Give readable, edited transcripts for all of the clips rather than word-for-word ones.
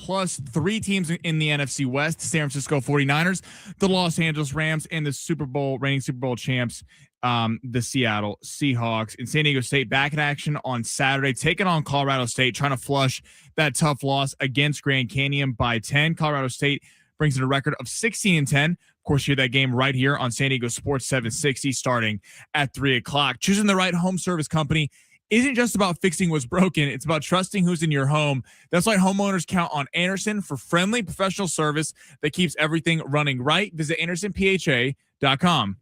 plus 3 teams in the NFC West: San Francisco 49ers, the Los Angeles Rams, and the reigning Super Bowl champs, the Seattle Seahawks. And San Diego State back in action on Saturday, taking on Colorado State, trying to flush that tough loss against Grand Canyon by 10. Colorado State brings in a record of 16-10. Of course, you hear that game right here on San Diego Sports 760 starting at 3 o'clock. Choosing the right home service company isn't just about fixing what's broken. It's about trusting who's in your home. That's why homeowners count on Anderson for friendly professional service that keeps everything running right. Visit AndersonPHA.com.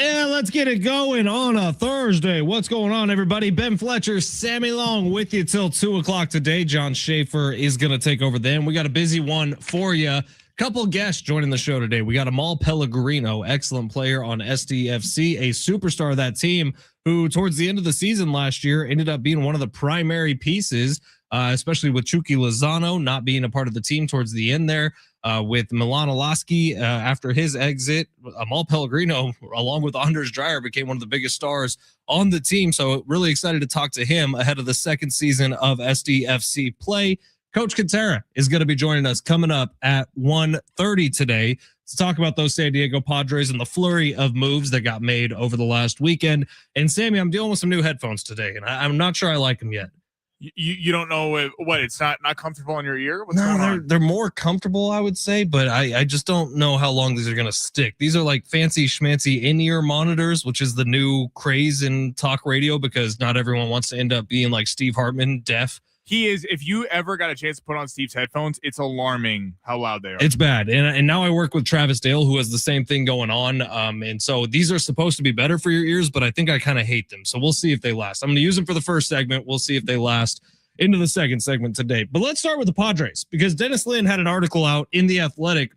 And let's get it going on a Thursday. What's going on, everybody? Ben Fletcher, Sammy Long with you till 2 o'clock today. John Schaefer is going to take over then. We got a busy one for you. Couple guests joining the show today. We got Amahl Pellegrino, excellent player on SDFC, a superstar of that team who towards the end of the season last year ended up being one of the primary pieces, especially with Chucky Lozano not being a part of the team towards the end there. With Milan Alaski after his exit, Amahl Pellegrino, along with Anders Dreyer, became one of the biggest stars on the team. So really excited to talk to him ahead of the second season of SDFC play. Coach Kentera is going to be joining us coming up at 1:30 today to talk about those San Diego Padres and the flurry of moves that got made over the last weekend. And Sammy, I'm dealing with some new headphones today, and I'm not sure I like them yet. You don't know what it's not comfortable in your ear? What's going on? They're more comfortable, I would say, but I just don't know how long these are going to stick. These are like fancy schmancy in-ear monitors, which is the new craze in talk radio because not everyone wants to end up being like Steve Hartman, deaf. He is. If you ever got a chance to put on Steve's headphones, it's alarming how loud they are. It's bad. And now I work with Travis Dale, who has the same thing going on. And so these are supposed to be better for your ears, but I think I kind of hate them. So we'll see if they last. I'm going to use them for the first segment. We'll see if they last into the second segment today. But let's start with the Padres because Dennis Lin had an article out in The Athletic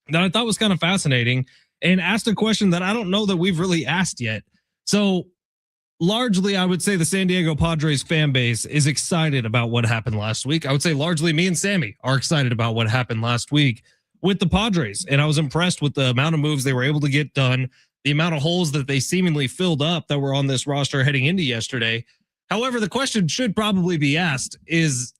that I thought was kind of fascinating and asked a question that I don't know that we've really asked yet. So largely, I would say the San Diego Padres fan base is excited about what happened last week. I would say largely me and Sammy are excited about what happened last week with the Padres. And I was impressed with the amount of moves they were able to get done, the amount of holes that they seemingly filled up that were on this roster heading into yesterday. However, the question should probably be asked is,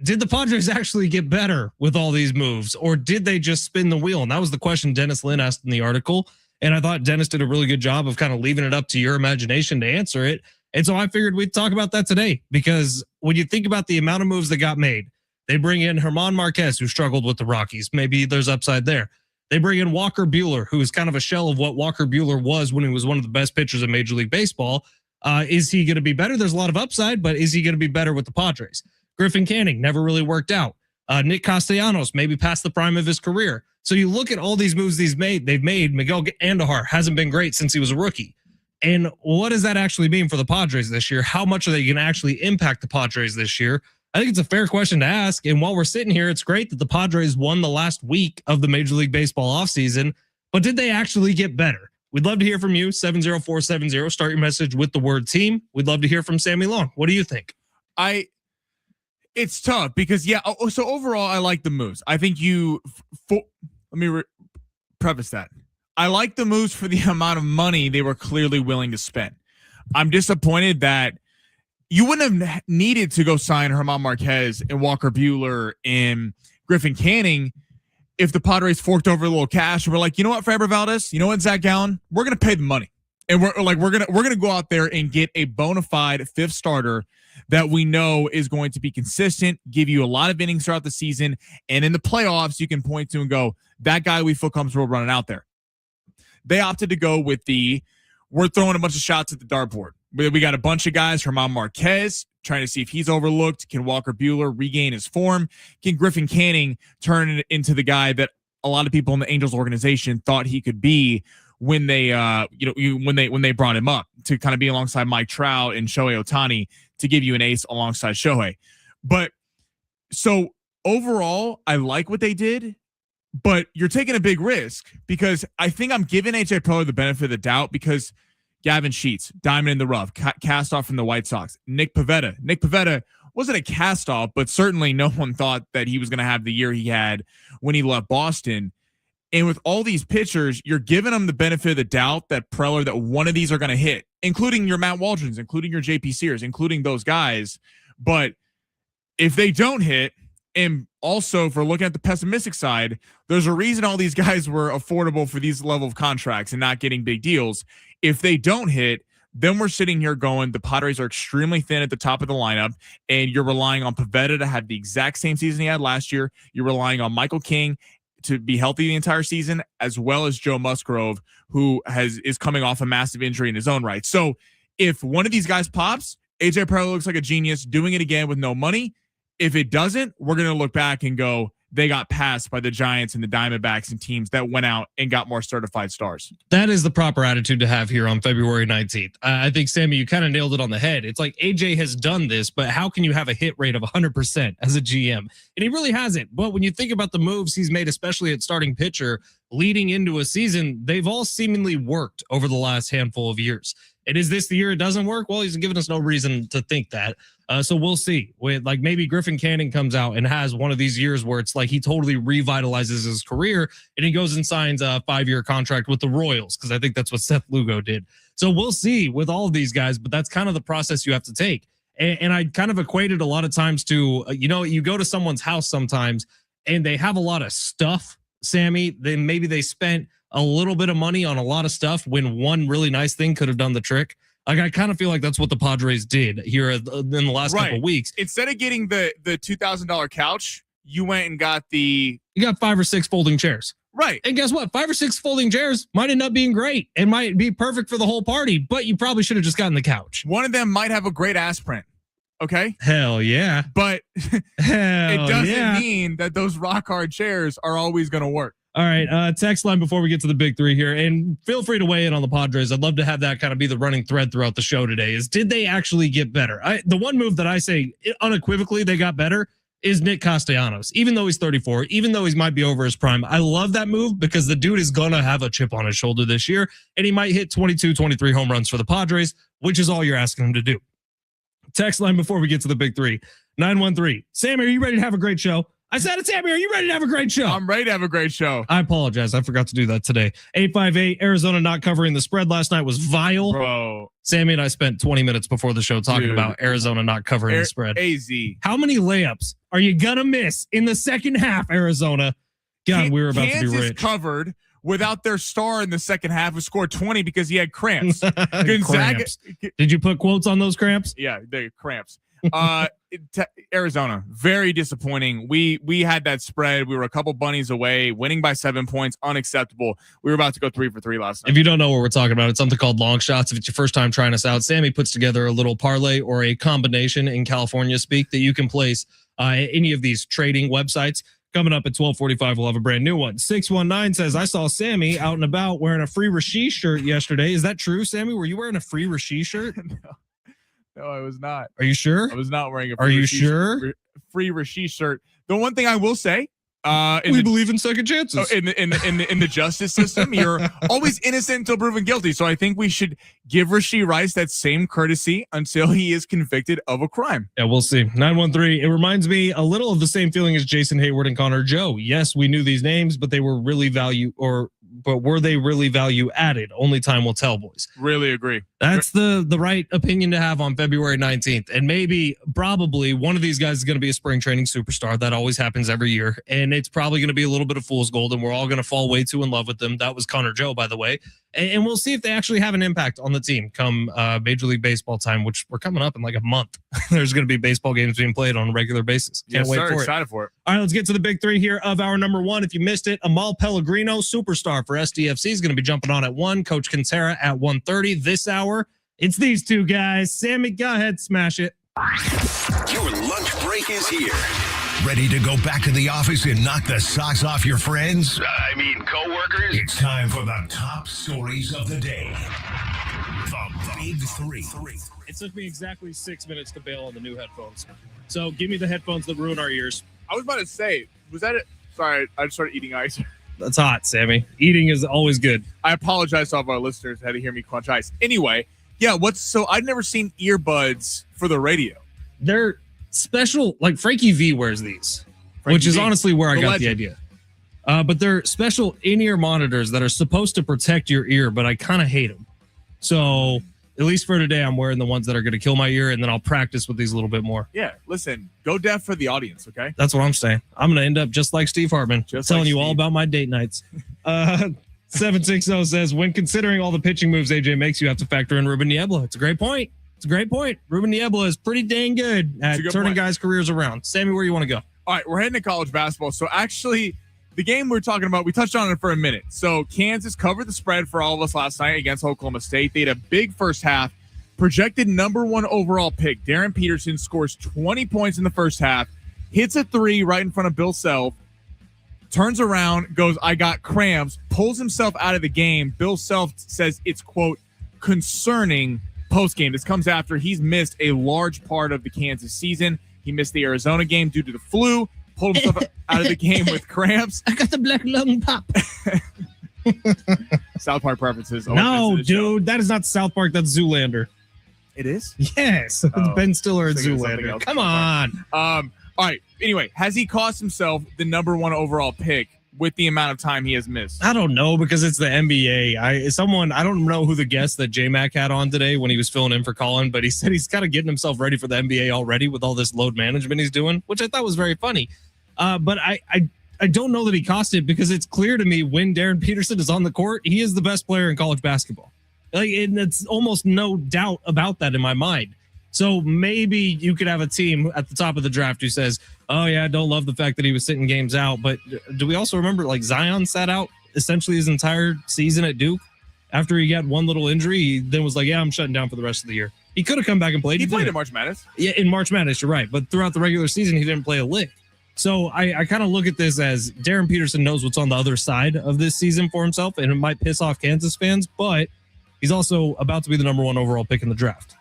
did the Padres actually get better with all these moves, or did they just spin the wheel? And that was the question Dennis Lin asked in the article. And I thought Dennis did a really good job of kind of leaving it up to your imagination to answer it. And so I figured we'd talk about that today, because when you think about the amount of moves that got made, they bring in German Marquez, who struggled with the Rockies. Maybe there's upside there. They bring in Walker Buehler, who is kind of a shell of what Walker Buehler was when he was one of the best pitchers in Major League Baseball. Is he going to be better? There's a lot of upside, but is he going to be better with the Padres? Griffin Canning never really worked out. Nick Castellanos, maybe past the prime of his career. So you look at all these moves they've made. Miguel Andujar hasn't been great since he was a rookie. And what does that actually mean for the Padres this year? How much are they going to actually impact the Padres this year? I think it's a fair question to ask. And while we're sitting here, it's great that the Padres won the last week of the Major League Baseball offseason. But did they actually get better? We'd love to hear from you. 70470. Start your message with the word team. We'd love to hear from Sammy Long. What do you think? It's tough because, so overall, I like the moves. I think let me preface that. I like the moves for the amount of money they were clearly willing to spend. I'm disappointed that you wouldn't have needed to go sign German Marquez and Walker Buehler and Griffin Canning if the Padres forked over a little cash and we're like, you know what, Framber Valdez, you know what, Zach Gallen, we're going to pay the money. And we're going to go out there and get a bona fide fifth starter that we know is going to be consistent, give you a lot of innings throughout the season. And in the playoffs, you can point to and go, that guy we feel comfortable running out there. They opted to go with we're throwing a bunch of shots at the dartboard. We got a bunch of guys, German Marquez, trying to see if he's overlooked. Can Walker Buehler regain his form? Can Griffin Canning turn it into the guy that a lot of people in the Angels organization thought he could be when they, when they brought him up to kind of be alongside Mike Trout and Shohei Ohtani to give you an ace alongside Shohei. But so overall, I like what they did, but you're taking a big risk because I think I'm giving AJ Preller the benefit of the doubt because Gavin Sheets, diamond in the rough, cast off from the White Sox. Nick Pivetta wasn't a cast off, but certainly no one thought that he was going to have the year he had when he left Boston. And with all these pitchers, you're giving them the benefit of the doubt that one of these are going to hit, including your Matt Waldrons, including your JP Sears, including those guys. But if they don't hit, and also for looking at the pessimistic side, there's a reason all these guys were affordable for these level of contracts and not getting big deals. If they don't hit, then we're sitting here going, the Padres are extremely thin at the top of the lineup, and you're relying on Pivetta to have the exact same season he had last year. You're relying on Michael King to be healthy the entire season, as well as Joe Musgrove, who is coming off a massive injury in his own right. So if one of these guys pops, AJ Preller looks like a genius doing it again with no money. If it doesn't, we're going to look back and go, they got passed by the Giants and the Diamondbacks and teams that went out and got more certified stars. That is the proper attitude to have here on February 19th. I think, Sammy, you kind of nailed it on the head. It's like AJ has done this, but how can you have a hit rate of 100% as a GM? And he really hasn't. But when you think about the moves he's made, especially at starting pitcher, leading into a season, they've all seemingly worked over the last handful of years. And is this the year it doesn't work? Well, he's given us no reason to think that. So we'll see. With like maybe Griffin Canning comes out and has one of these years where it's like he totally revitalizes his career and he goes and signs a 5-year contract with the Royals, because I think that's what Seth Lugo did. So we'll see with all of these guys, but that's kind of the process you have to take. And I kind of equated a lot of times to, you go to someone's house sometimes and they have a lot of stuff, Sammy. Then maybe they spent a little bit of money on a lot of stuff when one really nice thing could have done the trick. Like, I kind of feel like that's what the Padres did here in the last couple of weeks. Instead of getting the $2,000 couch, you went and got you got 5 or 6 folding chairs. Right. And guess what? 5 or 6 folding chairs might end up being great and might be perfect for the whole party, but you probably should have just gotten the couch. One of them might have a great ass print. Okay. Hell yeah. But it doesn't mean that those rock hard chairs are always going to work. All right, text line before we get to the big three here, and feel free to weigh in on the Padres. I'd love to have that kind of be the running thread throughout the show today, is did they actually get better? The one move that I say unequivocally they got better is Nick Castellanos. Even though he's 34, even though he might be over his prime, I love that move because the dude is going to have a chip on his shoulder this year, and he might hit 22, 23 home runs for the Padres, which is all you're asking him to do. Text line before we get to the big three, 913. Sammy, are you ready to have a great show? I said it, Sammy. Are you ready to have a great show? I'm ready to have a great show. I apologize. I forgot to do that today. 858, Arizona not covering the spread last night was vile. Bro. Sammy and I spent 20 minutes before the show talking about Arizona not covering the spread. AZ. How many layups are you going to miss in the second half, Arizona? God, we were about to be rich. Covered without their star in the second half, who scored 20 because he had cramps. Gonzaga. Did you put quotes on those cramps? Yeah, the cramps. Arizona, very disappointing. We had that spread. We were a couple bunnies away, winning by 7 points, unacceptable. We were about to go 3 for 3 last night. If you don't know what we're talking about, it's something called long shots. If it's your first time trying us out, Sammy puts together a little parlay or a combination in California speak that you can place any of these trading websites. Coming up at 12:45, we'll have a brand new one. 619 says, I saw Sammy out and about wearing a free Rasheed shirt yesterday. Is that true, Sammy? Were you wearing a free Rasheed shirt? No, I was not. Are you sure? I was not wearing a free free Rasheed shirt. The one thing I will say, we believe in second chances. In the justice system, you're always innocent until proven guilty. So I think we should give Rasheed Rice that same courtesy until he is convicted of a crime. Yeah, we'll see. 913. It reminds me a little of the same feeling as Jason Hayward and Connor Joe. Yes, we knew these names, but were they really value added? Only time will tell, boys. Really agree. That's the right opinion to have on February 19th. And probably one of these guys is going to be a spring training superstar. That always happens every year. And it's probably going to be a little bit of fool's gold, and we're all going to fall way too in love with them. That was Connor Joe, by the way. And we'll see if they actually have an impact on the team come Major League Baseball time, which we're coming up in like a month. There's going to be baseball games being played on a regular basis. Can't wait for it. Excited for it. All right, let's get to the big three here of our number one. If you missed it, Amahl Pellegrino, superstar for SDFC, is going to be jumping on at 1. Coach Kentera at 1:30 this hour. It's these two guys. Sammy, go ahead, smash it. Your lunch break is here. Ready to go back to the office and knock the socks off your friends? Coworkers? It's time for the top stories of the day. The Big Three. It took me exactly 6 minutes to bail on the new headphones. So give me the headphones that ruin our ears. I was about to say, was that it? Sorry, I just started eating ice. That's hot, Sammy. Eating is always good. I apologize to all of our listeners who had to hear me crunch ice. Anyway, yeah, I'd never seen earbuds for the radio. They're special, like Frankie V wears these, which is honestly where I got the idea. But they're special in-ear monitors that are supposed to protect your ear, but I kind of hate them. So at least for today, I'm wearing the ones that are going to kill my ear, and then I'll practice with these a little bit more. Yeah, listen, go deaf for the audience, okay? That's what I'm saying. I'm going to end up just like Steve Hartman, telling you all about my date nights. 760 says, when considering all the pitching moves AJ makes, you have to factor in Ruben Niebla. It's a great point. Ruben Niebla is pretty dang good at turning guys' careers around. Sammy, where you want to go? All right, we're heading to college basketball. So actually, the game we're talking about, we touched on it for a minute. So Kansas covered the spread for all of us last night against Oklahoma State. They had a big first half. Projected number 1 overall pick, Darren Peterson, scores 20 points in the first half, hits a 3 right in front of Bill Self, turns around, goes, I got cramps, pulls himself out of the game. Bill Self says it's, quote, concerning post-game. This comes after he's missed a large part of the Kansas season. He missed the Arizona game due to the flu, pulled himself out of the game with cramps. I got the black lung pop. South Park preferences. No, dude, that is not South Park. That's Zoolander. It is? Yes. Ben Stiller and Zoolander. Come on. All right. Anyway, has he cost himself the number 1 overall pick with the amount of time he has missed? I don't know, because it's the NBA. I don't know who the guest that J-Mac had on today when he was filling in for Colin, but he said he's kind of getting himself ready for the NBA already with all this load management he's doing, which I thought was very funny. But I don't know that he cost it, because it's clear to me when Darren Peterson is on the court, he is the best player in college basketball. And it's almost no doubt about that in my mind. So maybe you could have a team at the top of the draft who says, oh, yeah, I don't love the fact that he was sitting games out. But do we also remember, like, Zion sat out essentially his entire season at Duke after he got one little injury? He then was like, yeah, I'm shutting down for the rest of the year. He could have come back and played. He played in March Madness. Yeah, in March Madness, you're right. But throughout the regular season, he didn't play a lick. So I kind of look at this as Darren Peterson knows what's on the other side of this season for himself, and it might piss off Kansas fans, but he's also about to be the number 1 overall pick in the draft.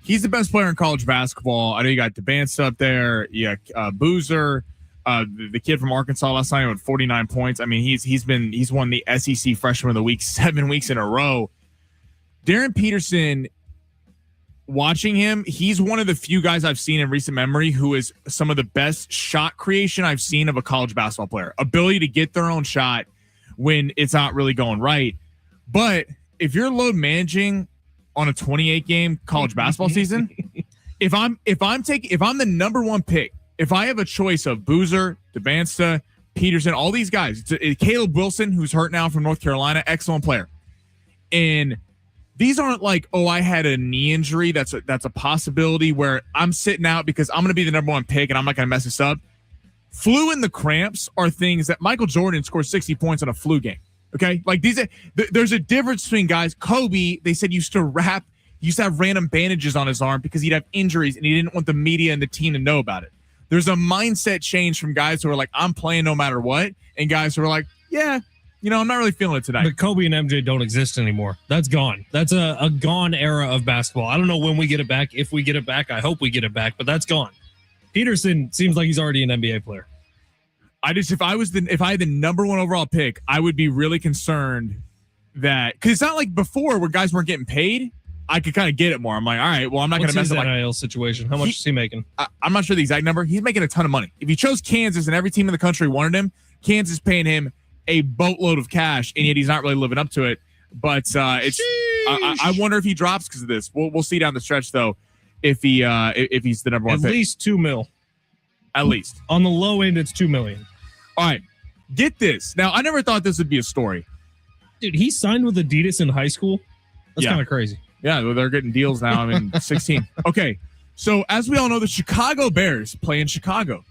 He's the best player in college basketball. I know you got DeBance up there. Yeah, Boozer, the kid from Arkansas last night with 49 points. I mean, he's won the SEC Freshman of the Week 7 weeks in a row. Darren Peterson, watching him, he's one of the few guys I've seen in recent memory who is some of the best shot creation I've seen of a college basketball player. Ability to get their own shot when it's not really going right. But if you're load managing on a 28 game college basketball season, if I'm the number 1 pick, if I have a choice of Boozer, DeBansta, Peterson, all these guys, it's Caleb Wilson, who's hurt now from North Carolina, excellent player. And these aren't like, oh, I had a knee injury. That's a possibility where I'm sitting out because I'm going to be the number 1 pick and I'm not going to mess this up. Flu and the cramps are things that Michael Jordan scored 60 points on a flu game. Okay, like there's a difference between guys. Kobe, they said, used to have random bandages on his arm because he'd have injuries and he didn't want the media and the team to know about it. There's a mindset change from guys who are like, I'm playing no matter what, and guys who are like, yeah, I'm not really feeling it tonight. But Kobe and MJ don't exist anymore. That's gone. That's a gone era of basketball. I don't know when we get it back. If we get it back, I hope we get it back, but that's gone. Peterson seems like he's already an NBA player. If I had the number 1 overall pick, I would be really concerned that, because it's not like before where guys weren't getting paid. I could kind of get it more. I'm like, all right, well, I'm not going to mess up my NIL situation. How much is he making? I'm not sure the exact number. He's making a ton of money. If he chose Kansas and every team in the country wanted him, Kansas paying him a boatload of cash, and yet he's not really living up to it. But I wonder if he drops because of this. We'll see down the stretch though if he's the number 1 pick. At least $2 million. At least on the low end, it's $2 million. All right, get this. Now, I never thought this would be a story. Dude, he signed with Adidas in high school. That's kind of crazy. Yeah, well, they're getting deals now. I mean, 16. Okay, so as we all know, the Chicago Bears play in Chicago.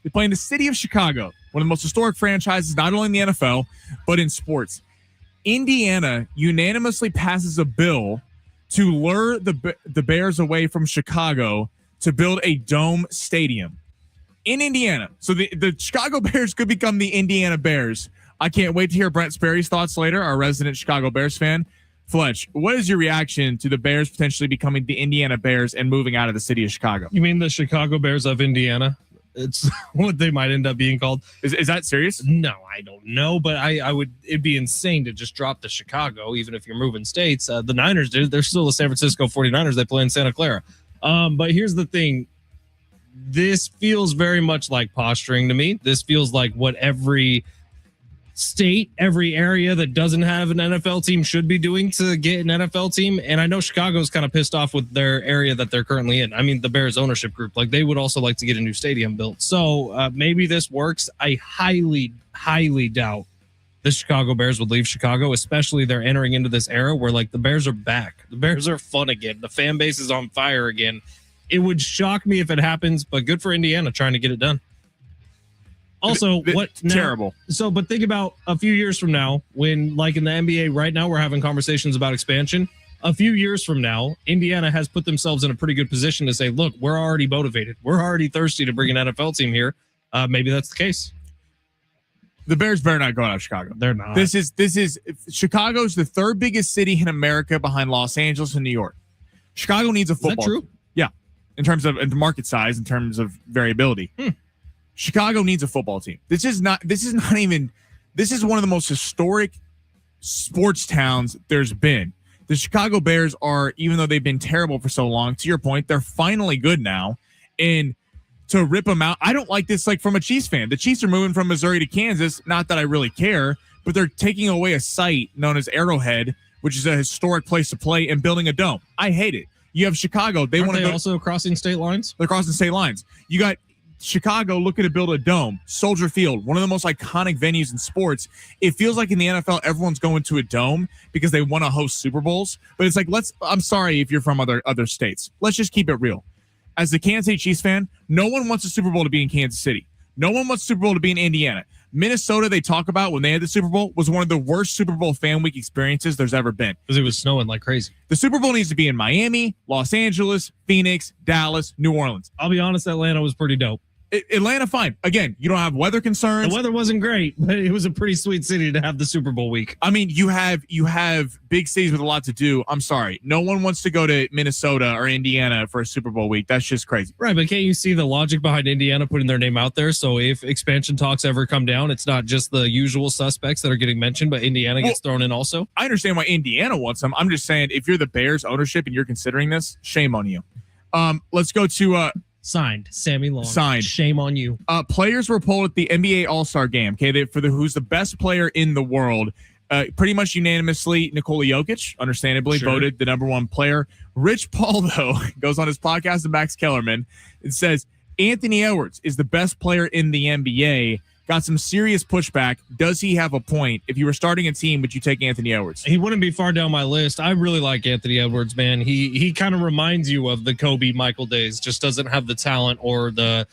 They play in the city of Chicago, one of the most historic franchises, not only in the NFL, but in sports. Indiana unanimously passes a bill to lure the Bears away from Chicago to build a dome stadium in Indiana. So the Chicago Bears could become the Indiana Bears. I can't wait to hear Brent Sperry's thoughts later, our resident Chicago Bears fan. Fletch, what is your reaction to the Bears potentially becoming the Indiana Bears and moving out of the city of Chicago? You mean the Chicago Bears of Indiana? It's what they might end up being called. Is that serious? No, I don't know, but I would. It'd be insane to just drop the Chicago, even if you're moving states. The Niners, they're still the San Francisco 49ers. They play in Santa Clara. But here's the thing. this feels very much like posturing to me. This feels like what every state, every area that doesn't have an NFL team should be doing to get an NFL team. And I know Chicago's kind of pissed off with their area that they're currently in. I mean, the Bears ownership group, like they would also like to get a new stadium built. So maybe this works. I highly, highly doubt the Chicago Bears would leave Chicago, especially they're entering into this era where like the Bears are back. The Bears are fun again. The fan base is on fire again. It would shock me if it happens, but good for Indiana trying to get it done. Also, what now, terrible. So, but think about a few years from now, when like in the NBA right now, we're having conversations about expansion. A few years from now, Indiana has put themselves in a pretty good position to say, look, we're already motivated. We're already thirsty to bring an NFL team here. Maybe that's the case. The Bears better not go out of Chicago. They're not. This is Chicago's the third biggest city in America behind Los Angeles and New York. Chicago needs a football. Is that true? Team. Yeah. In terms of market size, in terms of variability. Chicago needs a football team. This is one of the most historic sports towns there's been. The Chicago Bears are, even though they've been terrible for so long, to your point, they're finally good now. And to rip them out, I don't like this like from a Chiefs fan. The Chiefs are moving from Missouri to Kansas. Not that I really care, but they're taking away a site known as Arrowhead, which is a historic place to play, and building a dome. I hate it. You have Chicago. They want to go also crossing state lines. They're crossing state lines. You got Chicago looking to build a dome, Soldier Field, one of the most iconic venues in sports. It feels like in the NFL, everyone's going to a dome because they want to host Super Bowls. But it's like, I'm sorry if you're from other states. Let's just keep it real. As the Kansas City Chiefs fan, no one wants a Super Bowl to be in Kansas City. No one wants Super Bowl to be in Indiana. Minnesota, they talk about when they had the Super Bowl, was one of the worst Super Bowl fan week experiences there's ever been. Because it was snowing like crazy. The Super Bowl needs to be in Miami, Los Angeles, Phoenix, Dallas, New Orleans. I'll be honest, Atlanta was pretty dope. Atlanta, fine. Again, you don't have weather concerns. The weather wasn't great, but it was a pretty sweet city to have the Super Bowl week. I mean, you have big cities with a lot to do. I'm sorry. No one wants to go to Minnesota or Indiana for a Super Bowl week. That's just crazy. Right, but can't you see the logic behind Indiana putting their name out there? So if expansion talks ever come down, it's not just the usual suspects that are getting mentioned, but Indiana gets thrown in also. I understand why Indiana wants them. I'm just saying, if you're the Bears ownership and you're considering this, shame on you. Let's go to Signed, Sammy Long. Signed. Shame on you. Players were polled at the NBA All-Star Game. Okay, who's the best player in the world? Pretty much unanimously, Nikola Jokic, understandably, voted the number one player. Rich Paul, though, goes on his podcast to Max Kellerman and says Anthony Edwards is the best player in the NBA. Got some serious pushback. Does he have a point? If you were starting a team, would you take Anthony Edwards? He wouldn't be far down my list. I really like Anthony Edwards, man. He kind of reminds you of the Kobe Michael days, just doesn't have the talent or the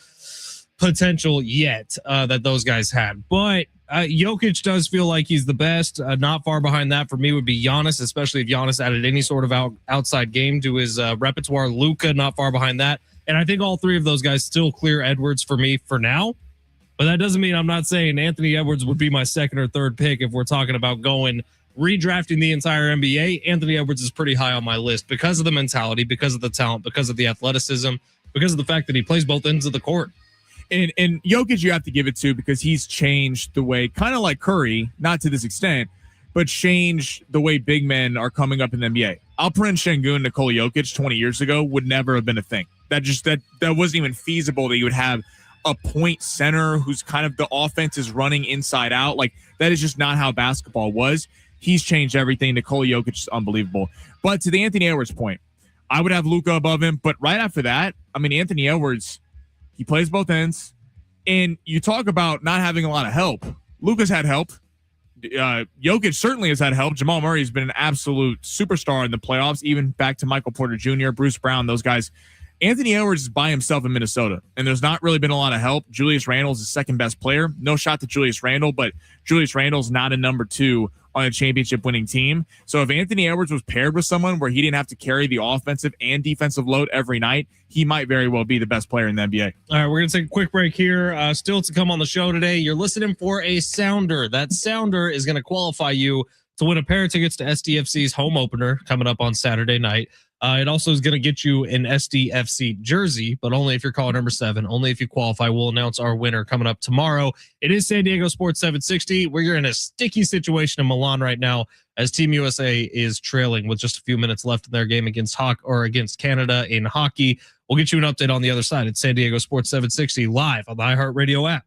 potential yet that those guys had. But Jokic does feel like he's the best. Not far behind that for me would be Giannis, especially if Giannis added any sort of outside game to his repertoire. Luka, not far behind that. And I think all three of those guys still clear Edwards for me for now. But that doesn't mean I'm not saying Anthony Edwards would be my second or third pick if we're talking about redrafting the entire NBA. Anthony Edwards is pretty high on my list because of the mentality, because of the talent, because of the athleticism, because of the fact that he plays both ends of the court. And Jokic you have to give it to because he's changed the way, kind of like Curry, not to this extent, but changed the way big men are coming up in the NBA. Alperen Şengün, Nikola Jokic 20 years ago would never have been a thing. That wasn't even feasible that you would have a point center who's kind of the offense is running inside out. Like that is just not how basketball was. He's changed everything. Nikola Jokic is unbelievable. But to the Anthony Edwards point, I would have Luka above him. But right after that, I mean, Anthony Edwards, he plays both ends. And you talk about not having a lot of help. Luka's had help. Jokic certainly has had help. Jamal Murray has been an absolute superstar in the playoffs, even back to Michael Porter Jr., Bruce Brown, those guys. Anthony Edwards is by himself in Minnesota, and there's not really been a lot of help. Julius Randle's the second best player. No shot to Julius Randle, but Julius Randle's not a number two on a championship-winning team. So if Anthony Edwards was paired with someone where he didn't have to carry the offensive and defensive load every night, he might very well be the best player in the NBA. All right, we're going to take a quick break here. Still to come on the show today, you're listening for a sounder. That sounder is going to qualify you to win a pair of tickets to SDFC's home opener coming up on Saturday night. It also is going to get you an SDFC jersey, but only if you're caller number 7. Only if you qualify. We'll announce our winner coming up tomorrow. It is San Diego Sports 760. We're in a sticky situation in Milan right now as Team USA is trailing with just a few minutes left in their game against against Canada in hockey. We'll get you an update on the other side. It's San Diego Sports 760 live on the iHeartRadio app.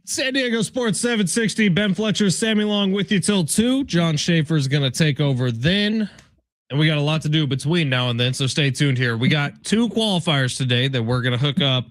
San Diego Sports 760. Ben Fletcher, Sammy Long with you till 2. John Schaefer is going to take over then. And we got a lot to do between now and then, so stay tuned here. We got 2 qualifiers today that we're going to hook up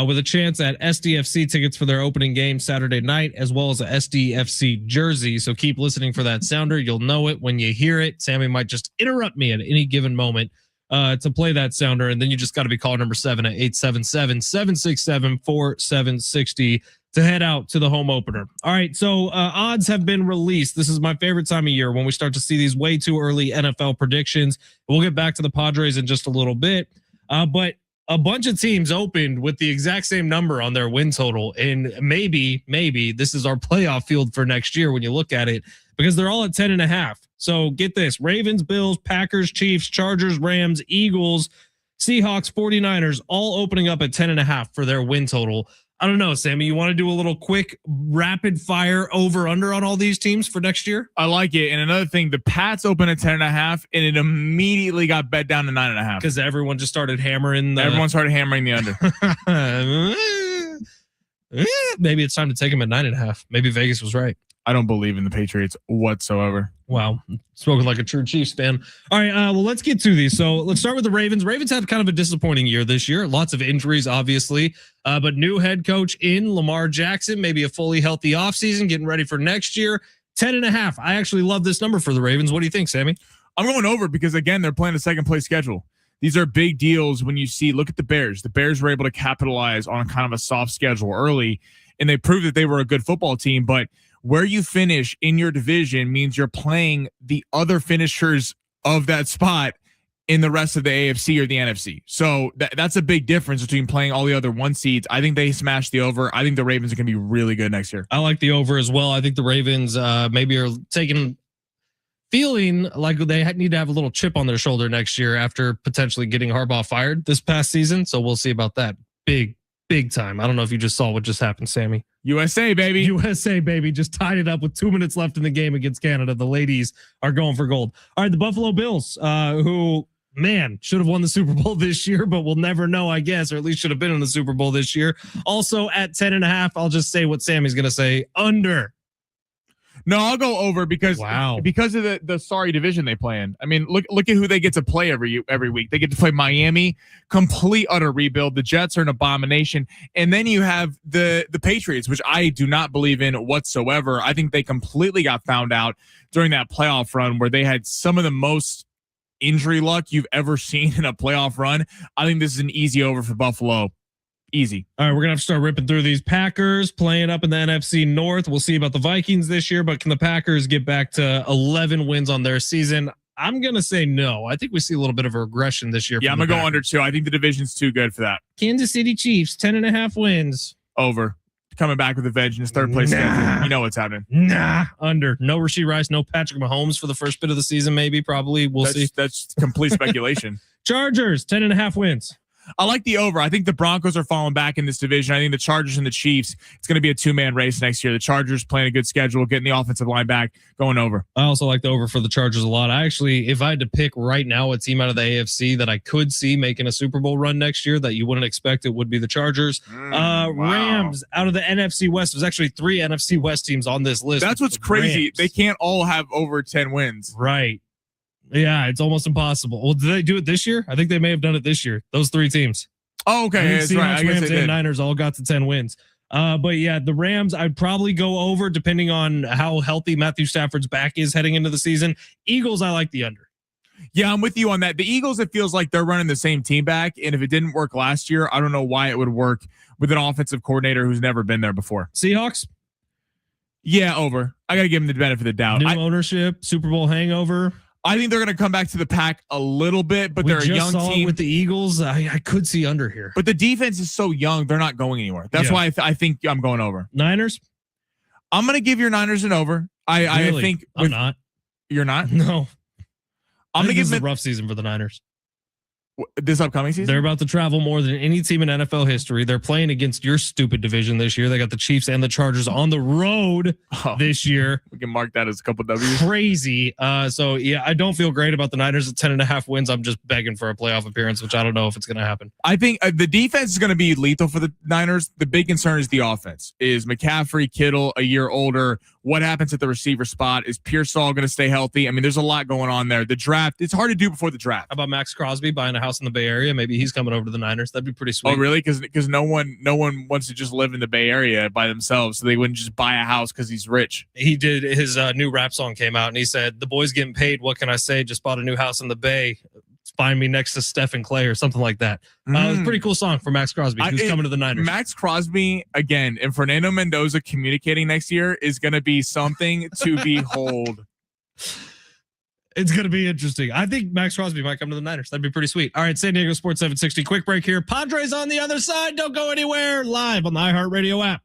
with a chance at SDFC tickets for their opening game Saturday night, as well as a SDFC jersey. So keep listening for that sounder. You'll know it when you hear it. Sammy might just interrupt me at any given moment to play that sounder, and then you just got to be caller number 7 at 877-767-4760 to head out to the home opener. All right, so odds have been released. This is my favorite time of year when we start to see these way too early NFL predictions. We'll get back to the Padres in just a little bit, but a bunch of teams opened with the exact same number on their win total, and maybe this is our playoff field for next year when you look at it, because they're all at 10.5. So get this: Ravens, Bills, Packers, Chiefs, Chargers, Rams, Eagles, Seahawks, 49ers, all opening up at 10.5 for their win total. I don't know, Sammy, you want to do a little quick rapid fire over under on all these teams for next year? I like it. And another thing, the Pats opened at 10.5 and it immediately got bet down to 9.5. Because everyone just started hammering everyone started hammering the under. Maybe it's time to take them at 9.5. Maybe Vegas was right. I don't believe in the Patriots whatsoever. Wow. Spoken like a true Chiefs fan. All right. Well, let's get to these. So let's start with the Ravens. Ravens had kind of a disappointing year this year. Lots of injuries, obviously, but new head coach in Lamar Jackson, maybe a fully healthy offseason, getting ready for next year. 10.5. I actually love this number for the Ravens. What do you think, Sammy? I'm going over because, again, they're playing a second place schedule. These are big deals when you see, look at the Bears. The Bears were able to capitalize on kind of a soft schedule early, and they proved that they were a good football team, but where you finish in your division means you're playing the other finishers of that spot in the rest of the AFC or the NFC. So that's a big difference between playing all the other 1 seeds. I think they smashed the over. I think the Ravens are going to be really good next year. I like the over as well. I think the Ravens maybe are feeling like they need to have a little chip on their shoulder next year after potentially getting Harbaugh fired this past season. So we'll see about that. Big time. I don't know if you just saw what just happened, Sammy. USA, baby. USA, baby. Just tied it up with 2 minutes left in the game against Canada. The ladies are going for gold. All right, the Buffalo Bills, who, man, should have won the Super Bowl this year, but we'll never know, I guess, or at least should have been in the Super Bowl this year. Also at 10.5, I'll just say what Sammy's going to say, under. No, I'll go over because of the sorry division they play in. I mean, look at who they get to play every week. They get to play Miami, complete utter rebuild. The Jets are an abomination, and then you have the Patriots, which I do not believe in whatsoever. I think they completely got found out during that playoff run where they had some of the most injury luck you've ever seen in a playoff run. I think this is an easy over for Buffalo. Easy. All right, we're going to have to start ripping through these. Packers playing up in the NFC North. We'll see about the Vikings this year, but can the Packers get back to 11 wins on their season? I'm going to say no. I think we see a little bit of a regression this year. Yeah, I'm going to go under 2. I think the division's too good for that. Kansas City Chiefs, 10.5 wins. Over. Coming back with a vengeance, third place. You know what's happening. Under. No Rashee Rice, no Patrick Mahomes for the first bit of the season, maybe, probably. We'll see. That's complete speculation. Chargers, 10.5 wins. I like the over. I think the Broncos are falling back in this division. I think the Chargers and the Chiefs, it's going to be a 2-man race next year. The Chargers playing a good schedule, getting the offensive line back, going over. I also like the over for the Chargers a lot. I actually, if I had to pick right now a team out of the AFC that I could see making a Super Bowl run next year that you wouldn't expect, it would be the Chargers. Wow. Rams out of the NFC West. There's actually 3 NFC West teams on this list. That's what's crazy. Rams. They can't all have over 10 wins. Right. Yeah, it's almost impossible. Well, did they do it this year? I think they may have done it this year. Those 3 teams. Oh, okay. That's right. I guess Rams and Niners all got to 10 wins. But yeah, the Rams, I'd probably go over depending on how healthy Matthew Stafford's back is heading into the season. Eagles, I like the under. Yeah, I'm with you on that. The Eagles, it feels like they're running the same team back. And if it didn't work last year, I don't know why it would work with an offensive coordinator who's never been there before. Seahawks? Yeah, over. I got to give them the benefit of the doubt. New ownership, Super Bowl hangover. I think they're going to come back to the pack a little bit, but they're a young team. With the Eagles, I could see under here. But the defense is so young, they're not going anywhere. That's why I think I'm going over. Niners? I'm going to give your Niners an over. I think I'm not. You're not? No. I'm going to give them a rough season for the Niners. This upcoming season? They're about to travel more than any team in NFL history. They're playing against your stupid division this year. They got the Chiefs and the Chargers on the road this year. We can mark that as a couple W's. Crazy. So, yeah, I don't feel great about the Niners at 10.5 wins. I'm just begging for a playoff appearance, which I don't know if it's going to happen. I think the defense is going to be lethal for the Niners. The big concern is the offense. Is McCaffrey, Kittle a year older? What happens at the receiver spot? Is Pearsall going to stay healthy? I mean, there's a lot going on there. The draft, it's hard to do before the draft. How about Max Crosby buying a house in the Bay Area? Maybe he's coming over to the Niners. That'd be pretty sweet. Oh, really? Because no one wants to just live in the Bay Area by themselves, so they wouldn't just buy a house because he's rich. He did his new rap song came out, and he said, "The boy's getting paid. What can I say? Just bought a new house in the Bay. Find me next to Steph and Clay," or something like that. It was a pretty cool song for Max Crosby, who's coming to the Niners. Max Crosby, again, and Fernando Mendoza communicating next year is going to be something to behold. It's going to be interesting. I think Max Crosby might come to the Niners. That'd be pretty sweet. All right, San Diego Sports 760. Quick break here. Padres on the other side. Don't go anywhere. Live on the iHeartRadio app.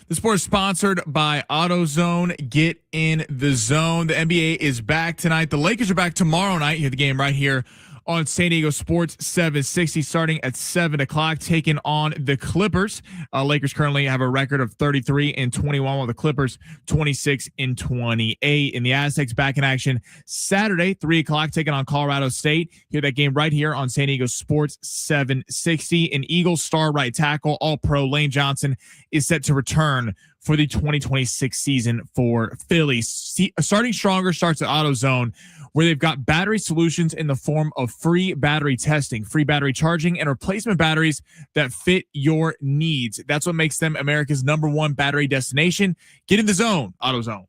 The sport is sponsored by AutoZone. Get in the zone. The NBA is back tonight. The Lakers are back tomorrow night. You have the game right here on San Diego Sports 760 starting at 7 o'clock, taking on the Clippers. Lakers currently have a record of 33-21, while the Clippers 26-28. And the Aztecs back in action Saturday, 3 o'clock, taking on Colorado State. Hear that game right here on San Diego Sports 760. An Eagles star right tackle, All-Pro Lane Johnson, is set to return for the 2026 season for Philly. Starting Stronger starts at AutoZone, where they've got battery solutions in the form of free battery testing, free battery charging, and replacement batteries that fit your needs. That's what makes them America's #1 battery destination. Get in the zone, AutoZone.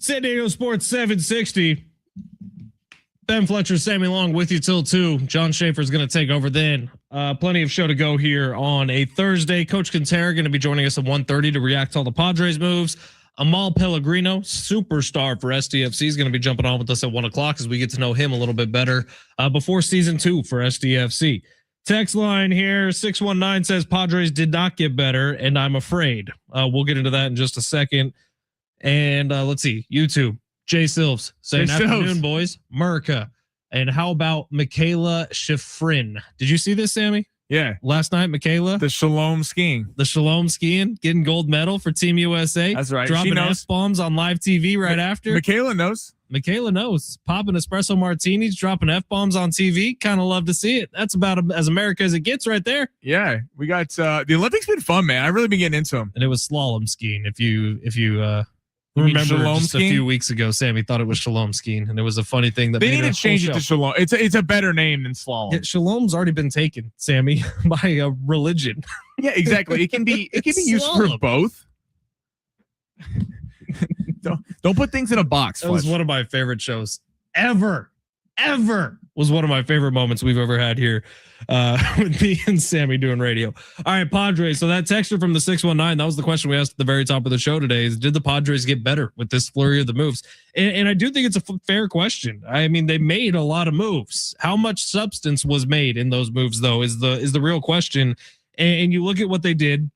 San Diego Sports 760. Ben Fletcher, Sammy Long with you till 2. John Schaefer is going to take over then. Plenty of show to go here on a Thursday. Coach Kentera going to be joining us at 1:30 to react to all the Padres moves. Amahl Pellegrino, superstar for SDFC, is going to be jumping on with us at 1 o'clock as we get to know him a little bit better before season 2 for SDFC. Text line here, 619 says Padres did not get better, and I'm afraid. We'll get into that in just a second. And let's see, YouTube, Jay Silves saying afternoon, boys, America. And how about Michaela Schifrin? Did you see this, Sammy? Yeah. Last night, Michaela. The Shalom skiing. Getting gold medal for Team USA. That's right. Dropping F-bombs on live TV right after. Michaela knows. Popping espresso martinis, dropping F-bombs on TV. Kind of love to see it. That's about as America as it gets right there. Yeah. We got the Olympics been fun, man. I've really been getting into them. And it was slalom skiing. If you remember just a few weeks ago, Sammy thought it was shalom skiing, and it was a funny thing that they need to change it to shalom. It's a better name than slalom. Yeah, shalom's already been taken, Sammy, by a religion. Yeah, exactly. It can be used for both. Don't put things in a box. That was one of my favorite shows ever was one of my favorite moments we've ever had here with me and Sammy doing radio. All right, Padres. So that texture from the 619, that was the question we asked at the very top of the show today, is did the Padres get better with this flurry of the moves? And I do think it's a fair question. I mean, they made a lot of moves. How much substance was made in those moves, though, is the real question. And you look at what they did.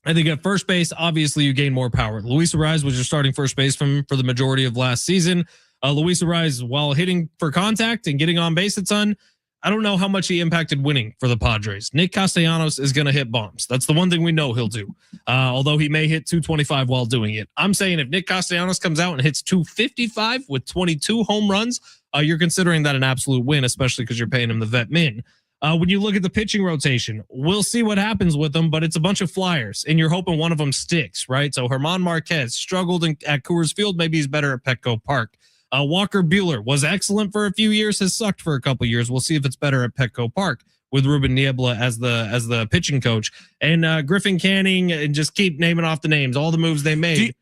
I think at first base, obviously you gain more power. Luis Arraez was your starting first baseman for the majority of last season. Luis Arraez, while hitting for contact and getting on base a ton, I don't know how much he impacted winning for the Padres. Nick Castellanos is going to hit bombs. That's the one thing we know he'll do, although he may hit 225 while doing it. I'm saying if Nick Castellanos comes out and hits 255 with 22 home runs, you're considering that an absolute win, especially because you're paying him the vet min. When you look at the pitching rotation, we'll see what happens with them, but it's a bunch of flyers, and you're hoping one of them sticks, right? So German Marquez struggled at Coors Field. Maybe he's better at Petco Park. Walker Buehler was excellent for a few years, has sucked for a couple years. We'll see if it's better at Petco Park with Ruben Niebla as the pitching coach. And Griffin Canning, and just keep naming off the names, all the moves they made.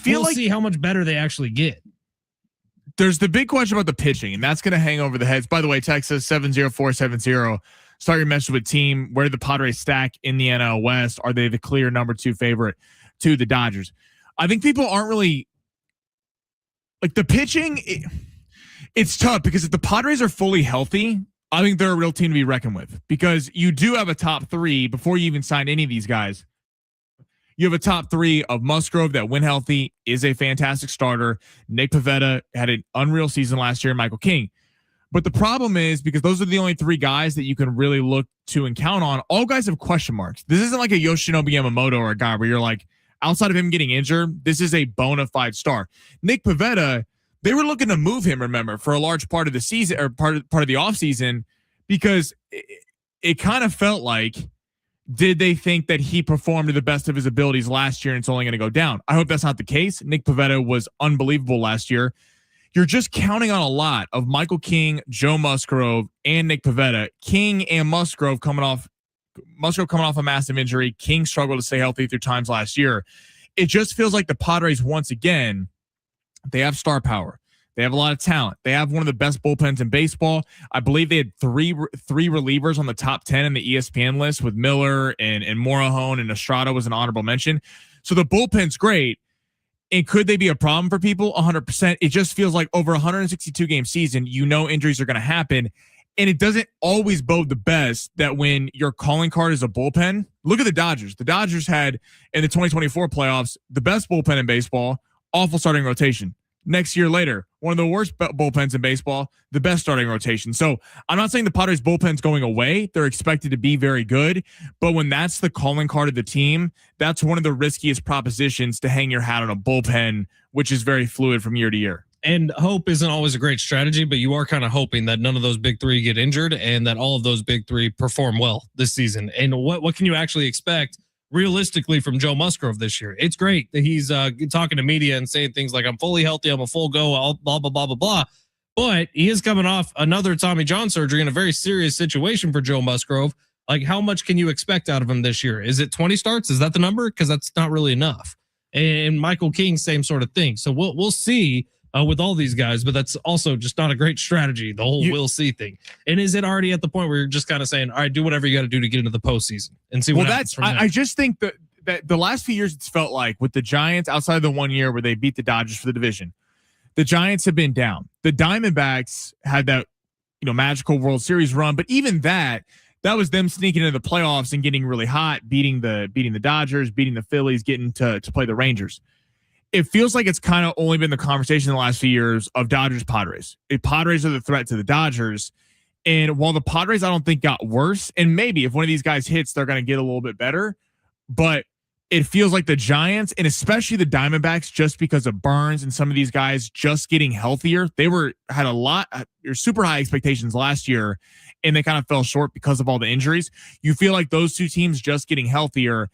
We'll see how much better they actually get. There's the big question about the pitching, and that's going to hang over the heads. By the way, Texas 70470. Start your message with team. Where do the Padres stack in the NL West? Are they the clear number 2 favorite to the Dodgers? I think people aren't really like the pitching. It's tough because if the Padres are fully healthy, I think they're a real team to be reckoned with, because you do have a top 3 before you even sign any of these guys. You have a top 3 of Musgrove that, when healthy, is a fantastic starter. Nick Pivetta had an unreal season last year. Michael King. But the problem is, because those are the only 3 guys that you can really look to and count on, all guys have question marks. This isn't like a Yoshinobu Yamamoto or a guy where you're like, outside of him getting injured, this is a bona fide star. Nick Pivetta, they were looking to move him, remember, for a large part of the season, or part of the offseason, because it kind of felt like, did they think that he performed to the best of his abilities last year and it's only going to go down? I hope that's not the case. Nick Pivetta was unbelievable last year. You're just counting on a lot of Michael King, Joe Musgrove, and Nick Pivetta. King and Musgrove coming off a massive injury. King struggled to stay healthy through times last year. It just feels like the Padres, once again, they have star power. They have a lot of talent. They have one of the best bullpens in baseball. I believe they had three relievers on the top 10 in the ESPN list, with Miller and Morahone, and Estrada was an honorable mention. So the bullpen's great. And could they be a problem for people? 100%. It just feels like over 162 game season, injuries are going to happen. And it doesn't always bode the best that when your calling card is a bullpen. Look at the Dodgers. The Dodgers had in the 2024 playoffs the best bullpen in baseball, awful starting rotation. Next year later, one of the worst bullpens in baseball, the best starting rotation. So I'm not saying the Padres bullpen's going away. They're expected to be very good. But when that's the calling card of the team, that's one of the riskiest propositions to hang your hat on a bullpen, which is very fluid from year to year. And hope isn't always a great strategy, but you are kind of hoping that none of those big three get injured and that all of those big three perform well this season. And what can you actually expect realistically from Joe Musgrove this year? It's great that he's talking to media and saying things like, I'm fully healthy, I'm a full go, blah, blah, blah, blah, blah. But he is coming off another Tommy John surgery in a very serious situation for Joe Musgrove. Like, how much can you expect out of him this year? Is it 20 starts? Is that the number? Because that's not really enough. And Michael King, same sort of thing. So we'll see with all these guys, but that's also just not a great strategy, the whole we'll see thing. And is it already at the point where you're just kind of saying, all right, do whatever you got to do to get into the postseason and see what happens from there? I just think that the last few years it's felt like with the Giants, outside of the 1 year where they beat the Dodgers for the division, the Giants have been down. The Diamondbacks had that, magical World Series run, but even that was them sneaking into the playoffs and getting really hot, beating the Dodgers, beating the Phillies, getting to play the Rangers. It feels like it's kind of only been the conversation in the last few years of Dodgers Padres. Padres are the threat to the Dodgers. And while the Padres, I don't think got worse, and maybe if one of these guys hits, they're going to get a little bit better. But it feels like the Giants and especially the Diamondbacks, just because of Burns and some of these guys just getting healthier, had super high expectations last year and they kind of fell short because of all the injuries. You feel like those two teams just getting healthier,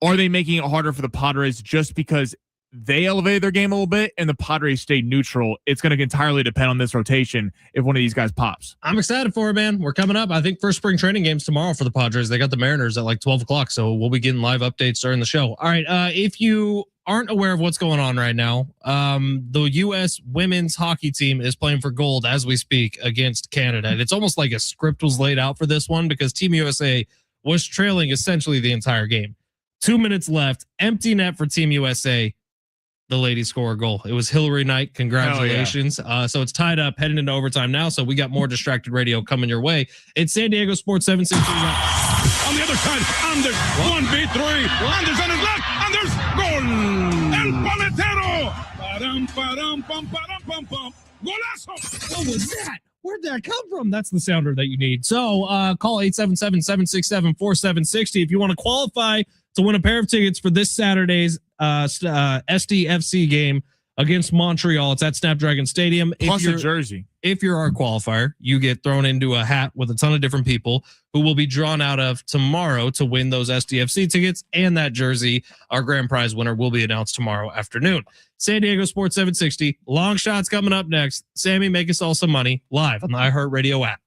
are they making it harder for the Padres just because they elevated their game a little bit and the Padres stayed neutral? It's going to entirely depend on this rotation if one of these guys pops. I'm excited for it, man. We're coming up. I think first spring training games tomorrow for the Padres. They got the Mariners at like 12 o'clock. So we'll be getting live updates during the show. All right. If you aren't aware of what's going on right now, the U.S. women's hockey team is playing for gold as we speak against Canada. And it's almost like a script was laid out for this one because Team USA was trailing essentially the entire game. 2 minutes left. Empty net for Team USA. The ladies score a goal. It was Hillary Knight. Congratulations. Yeah. So it's tied up heading into overtime now. So we got more Distracted Radio coming your way. It's San Diego Sports 760. On the other side, Anders, 1v3. Anders on his left, Anders, goal! El Paletero! Padam, padam, pum, padam, pum, pum. Golazo! What was that? Where'd that come from? That's the sounder that you need. So call 877-767-4760 if you want to qualify to win a pair of tickets for this Saturday's SDFC game against Montreal. It's at Snapdragon Stadium. Plus a jersey. If you're our qualifier, you get thrown into a hat with a ton of different people who will be drawn out of tomorrow to win those SDFC tickets and that jersey. Our grand prize winner will be announced tomorrow afternoon. San Diego Sports 760. Long shots coming up next. Sammy, make us all some money live on the iHeartRadio app.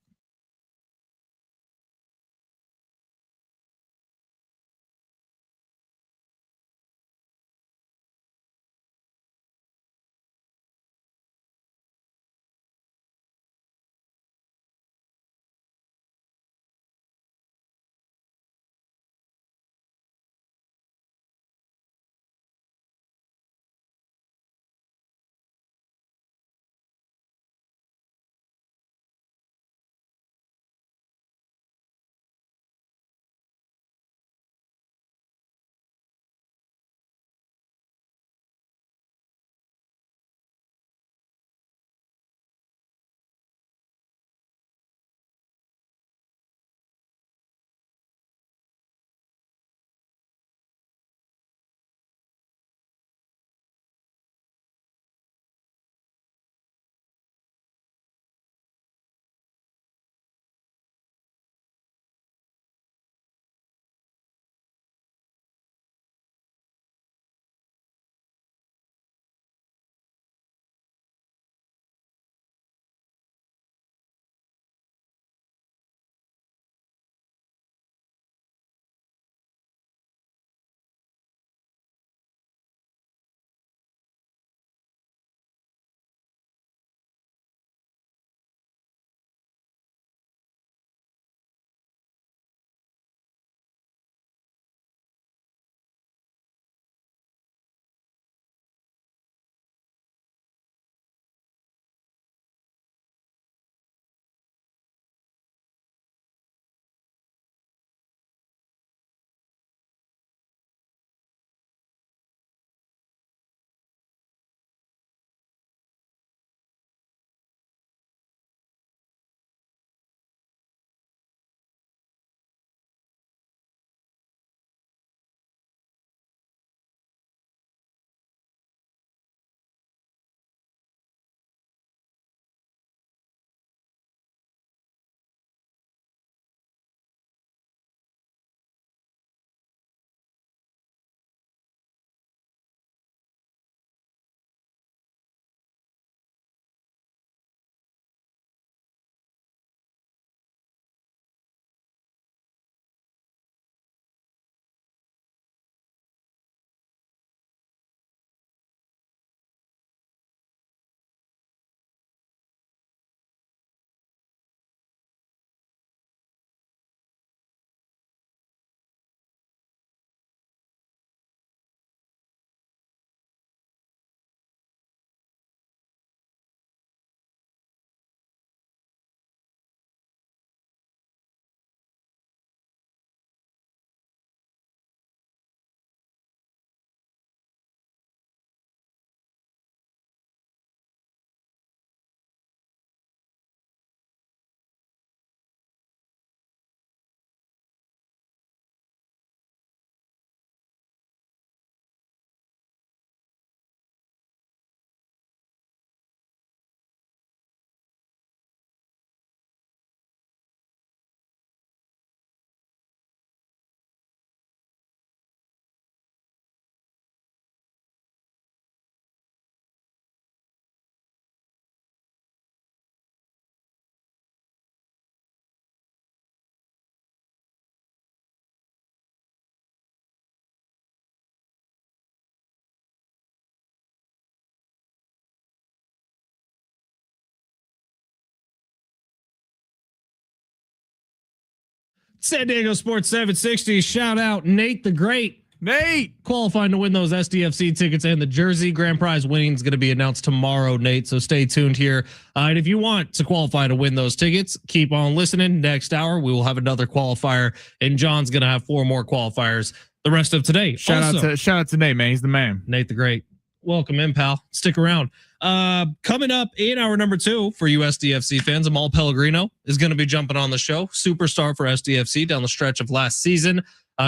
San Diego Sports 760. Shout out Nate the Great. Nate Qualifying to win those SDFC tickets and the jersey. Grand prize winning is going to be announced tomorrow, Nate. So stay tuned here. And if you want to qualify to win those tickets, keep on listening. Next hour, we will have another qualifier, and John's going to have 4 more qualifiers the rest of today. Shout out to Nate, man. He's the man. Nate the Great. Welcome in, pal. Stick around. Coming up in hour number 2 for you SDFC fans, Amahl Pellegrino is going to be jumping on the show. Superstar for SDFC down the stretch of last season.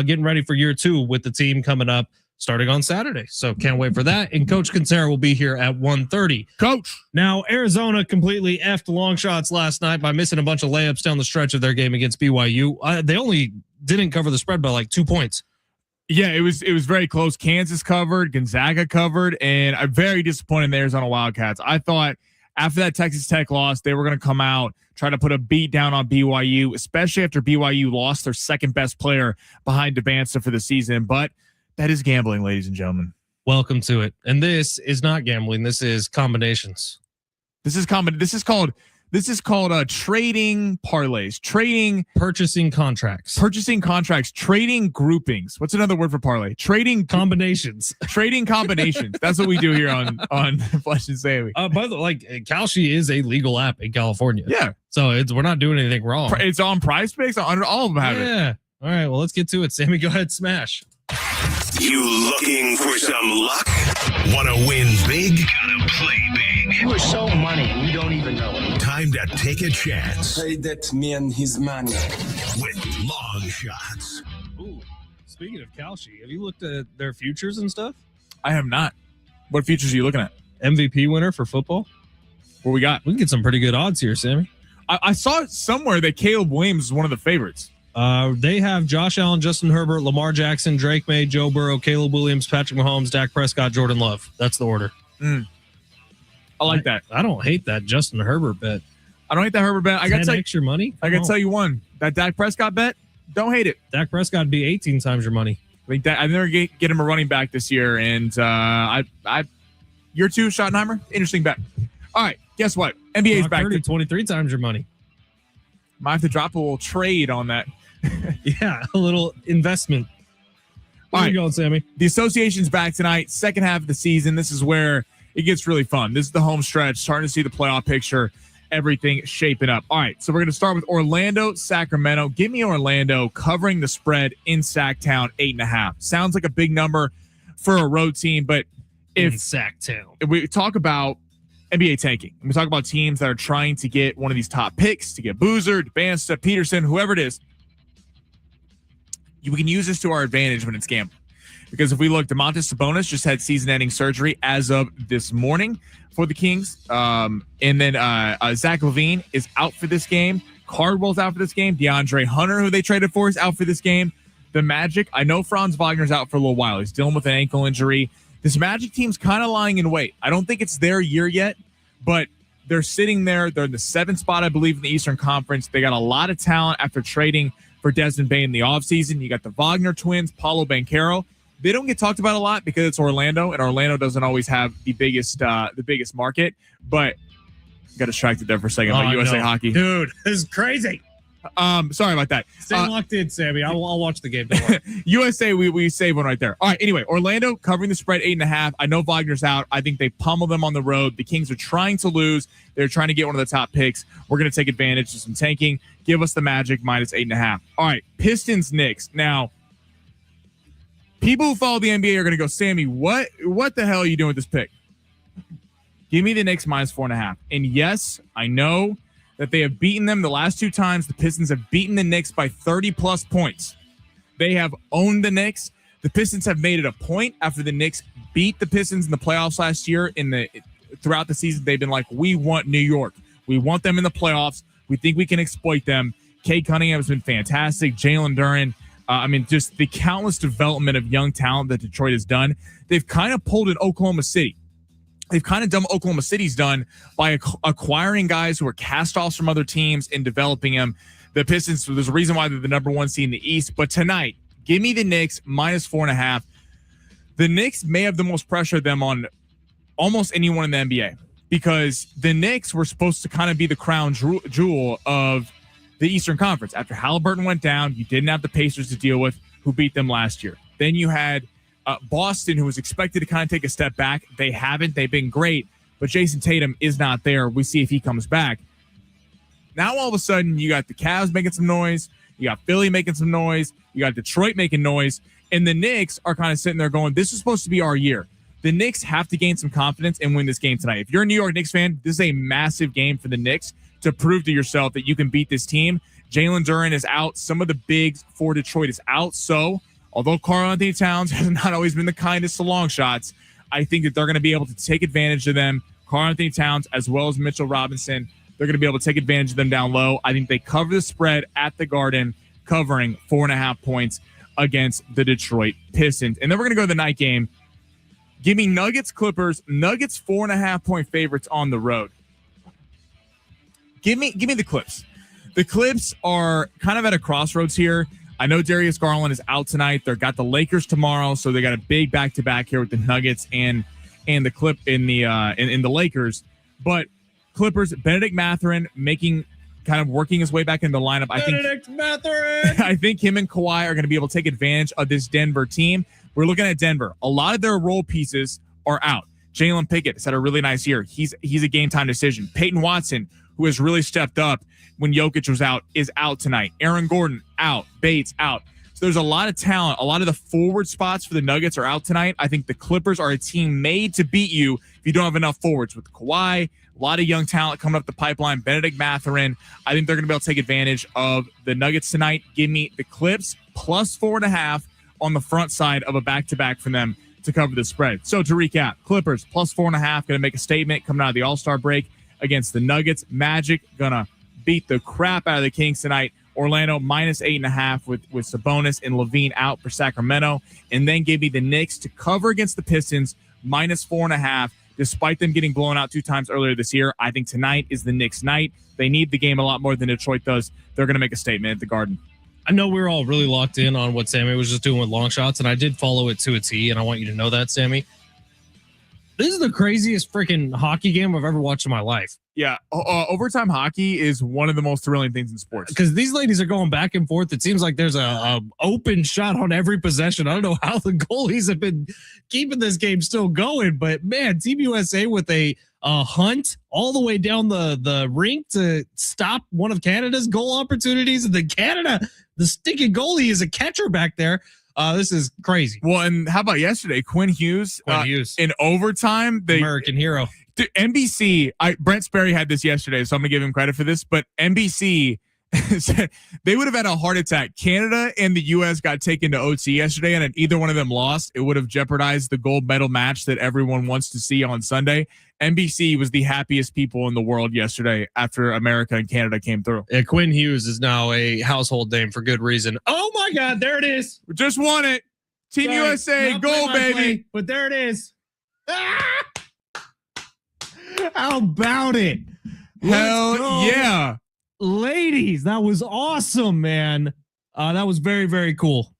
Getting ready for year 2 with the team coming up starting on Saturday. So can't wait for that. And Coach Kentera will be here at 1:30. Coach. Now, Arizona completely effed long shots last night by missing a bunch of layups down the stretch of their game against BYU. They only didn't cover the spread by like 2 points. Yeah, it was very close. Kansas covered, Gonzaga covered, and I'm very disappointed in the Arizona Wildcats. I thought after that Texas Tech loss, they were going to come out, try to put a beat down on BYU, especially after BYU lost their second best player behind Devanza for the season. But that is gambling, ladies and gentlemen. Welcome to it. And this is not gambling. This is combinations. This is called trading parlays, Purchasing contracts, trading groupings. What's another word for parlay? Trading combinations. Trading combinations. That's what we do here on Fletch and Sammy. By the way, Kalshi is a legal app in California. Yeah. So we're not doing anything wrong. It's on Prize Picks. All of them have it. Yeah. All right. Well, let's get to it. Sammy, go ahead, smash. You looking for some luck? Want to win big? Gotta play big. You are so money and you don't even know it. Time to take a chance Say that to me and his money. with long shots. Ooh, speaking of Kalshi, have you looked at their futures and stuff? I have not. What futures are you looking at? MVP winner for football? What we got? We can get some pretty good odds here, Sammy. I saw somewhere that Caleb Williams is one of the favorites. They have Josh Allen, Justin Herbert, Lamar Jackson, Drake May, Joe Burrow, Caleb Williams, Patrick Mahomes, Dak Prescott, Jordan Love. That's the order. I like that. I don't hate that Justin Herbert bet. I don't hate that Herbert bet. I got extra money. I got to tell you one. That Dak Prescott bet, don't hate it. Dak Prescott would be 18 times your money. I never get him a running back this year, and year 2 Schottenheimer, interesting bet. All right, guess what? NBA's back. 23 times your money. Might have to drop a little trade on that. Yeah, a little investment. Where you going, Sammy? The association's back tonight, second half of the season. This is where it gets really fun. This is the home stretch, starting to see the playoff picture, everything shaping up. All right, so we're going to start with Orlando, Sacramento. Give me Orlando covering the spread in Sacktown, 8.5. Sounds like a big number for a road team, but In Sacktown. if we talk about NBA tanking, and we talk about teams that are trying to get one of these top picks, to get Boozer, Devanza, Peterson, whoever it is, we can use this to our advantage when it's gambling. Because if we look, Domantas Sabonis just had season-ending surgery as of this morning for the Kings. And then Zach LaVine is out for this game. Cardwell's out for this game. DeAndre Hunter, who they traded for, is out for this game. The Magic, I know Franz Wagner's out for a little while. He's dealing with an ankle injury. This Magic team's kind of lying in wait. I don't think it's their year yet, but they're sitting there. They're in the 7th spot, I believe, in the Eastern Conference. They got a lot of talent after trading for Desmond Bane in the offseason. You got the Wagner twins, Paulo Banchero. They don't get talked about a lot because it's Orlando, and Orlando doesn't always have the biggest market. But got distracted there for a second. Like USA Hockey, dude, this is crazy. Sorry about that. Stay locked in, Sammy. I'll watch the game. Don't worry. USA, we save one right there. All right. Anyway, Orlando covering the spread 8.5. I know Wagner's out. I think they pummel them on the road. The Kings are trying to lose. They're trying to get one of the top picks. We're going to take advantage of some tanking. Give us the Magic minus 8.5. All right. Pistons, Knicks. Now, people who follow the NBA are going to go, Sammy, what the hell are you doing with this pick? Give me the Knicks minus 4.5. And yes, I know that they have beaten them the last 2 times. The Pistons have beaten the Knicks by 30-plus points. They have owned the Knicks. The Pistons have made it a point after the Knicks beat the Pistons in the playoffs last year. Throughout the season, they've been like, we want New York. We want them in the playoffs. We think we can exploit them. Cade Cunningham has been fantastic. Jalen Duren. Just the countless development of young talent that Detroit has done. They've kind of pulled in Oklahoma City. They've kind of done what Oklahoma City's done by acquiring guys who are cast-offs from other teams and developing them. The Pistons, there's a reason why they're the number 1 seed in the East. But tonight, give me the Knicks minus 4.5. The Knicks may have the most pressure of them on almost anyone in the NBA because the Knicks were supposed to kind of be the crown jewel of the Eastern Conference. After Halliburton went down, you didn't have the Pacers to deal with, who beat them last year. Then you had Boston, who was expected to kind of take a step back. They haven't. They've been great, but Jason Tatum is not there. We see if he comes back. Now, all of a sudden, you got the Cavs making some noise. You got Philly making some noise. You got Detroit making noise. And the Knicks are kind of sitting there going, this is supposed to be our year. The Knicks have to gain some confidence and win this game tonight. If you're a New York Knicks fan, this is a massive game for the Knicks to prove to yourself that you can beat this team. Jalen Duren is out. Some of the bigs for Detroit is out. So, although Karl-Anthony Towns has not always been the kindest to long shots, I think that they're going to be able to take advantage of them. Karl-Anthony Towns, as well as Mitchell Robinson, they're going to be able to take advantage of them down low. I think they cover the spread at the Garden, covering 4.5 points against the Detroit Pistons. And then we're going to go to the night game. Give me Nuggets, Clippers. Nuggets 4.5 point favorites on the road. Give me the Clips. The Clips are kind of at a crossroads here. I know Darius Garland is out tonight. They've got the Lakers tomorrow, so they got a big back-to-back here with the Nuggets and the Clip in the Lakers. But Clippers, Benedict Mathurin working his way back in the lineup. I think him and Kawhi are going to be able to take advantage of this Denver team. We're looking at Denver. A lot of their role pieces are out. Jalen Pickett has had a really nice year. He's a game-time decision. Peyton Watson, who has really stepped up when Jokic was out, is out tonight. Aaron Gordon, out. Bates, out. So there's a lot of talent. A lot of the forward spots for the Nuggets are out tonight. I think the Clippers are a team made to beat you if you don't have enough forwards. With Kawhi, a lot of young talent coming up the pipeline. Benedict Mathurin. I think they're going to be able to take advantage of the Nuggets tonight. Give me the Clips plus 4.5 on the front side of a back-to-back for them to cover the spread. So to recap, Clippers plus 4.5, going to make a statement coming out of the All-Star break against the Nuggets. Magic going to beat the crap out of the Kings tonight. Orlando minus 8.5 with Sabonis and Levine out for Sacramento. And then give me the Knicks to cover against the Pistons minus 4.5. Despite them getting blown out 2 times earlier this year, I think tonight is the Knicks' night. They need the game a lot more than Detroit does. They're going to make a statement at the Garden. I know we're all really locked in on what Sammy was just doing with long shots, and I did follow it to a T, and I want you to know that, Sammy. This is the craziest freaking hockey game I've ever watched in my life. Yeah, overtime hockey is one of the most thrilling things in sports. Because these ladies are going back and forth. It seems like there's a open shot on every possession. I don't know how the goalies have been keeping this game still going, but man, Team USA with a hunt all the way down the rink to stop one of Canada's goal opportunities. And the stinking goalie is a catcher back there. This is crazy. Well, and how about yesterday? Quinn Hughes in overtime. American hero. Dude, NBC, Brent Sperry had this yesterday, so I'm going to give him credit for this, but NBC said they would have had a heart attack. Canada and the U.S. got taken to OT yesterday, and if either one of them lost, it would have jeopardized the gold medal match that everyone wants to see on Sunday. NBC was the happiest people in the world yesterday after America and Canada came through. Yeah, Quinn Hughes is now a household name for good reason. Oh, my God, there it is. We just won it. Team USA, gold, baby. But there it is. Ah! How about it? Hell yeah. Ladies, that was awesome, man. That was very, very cool.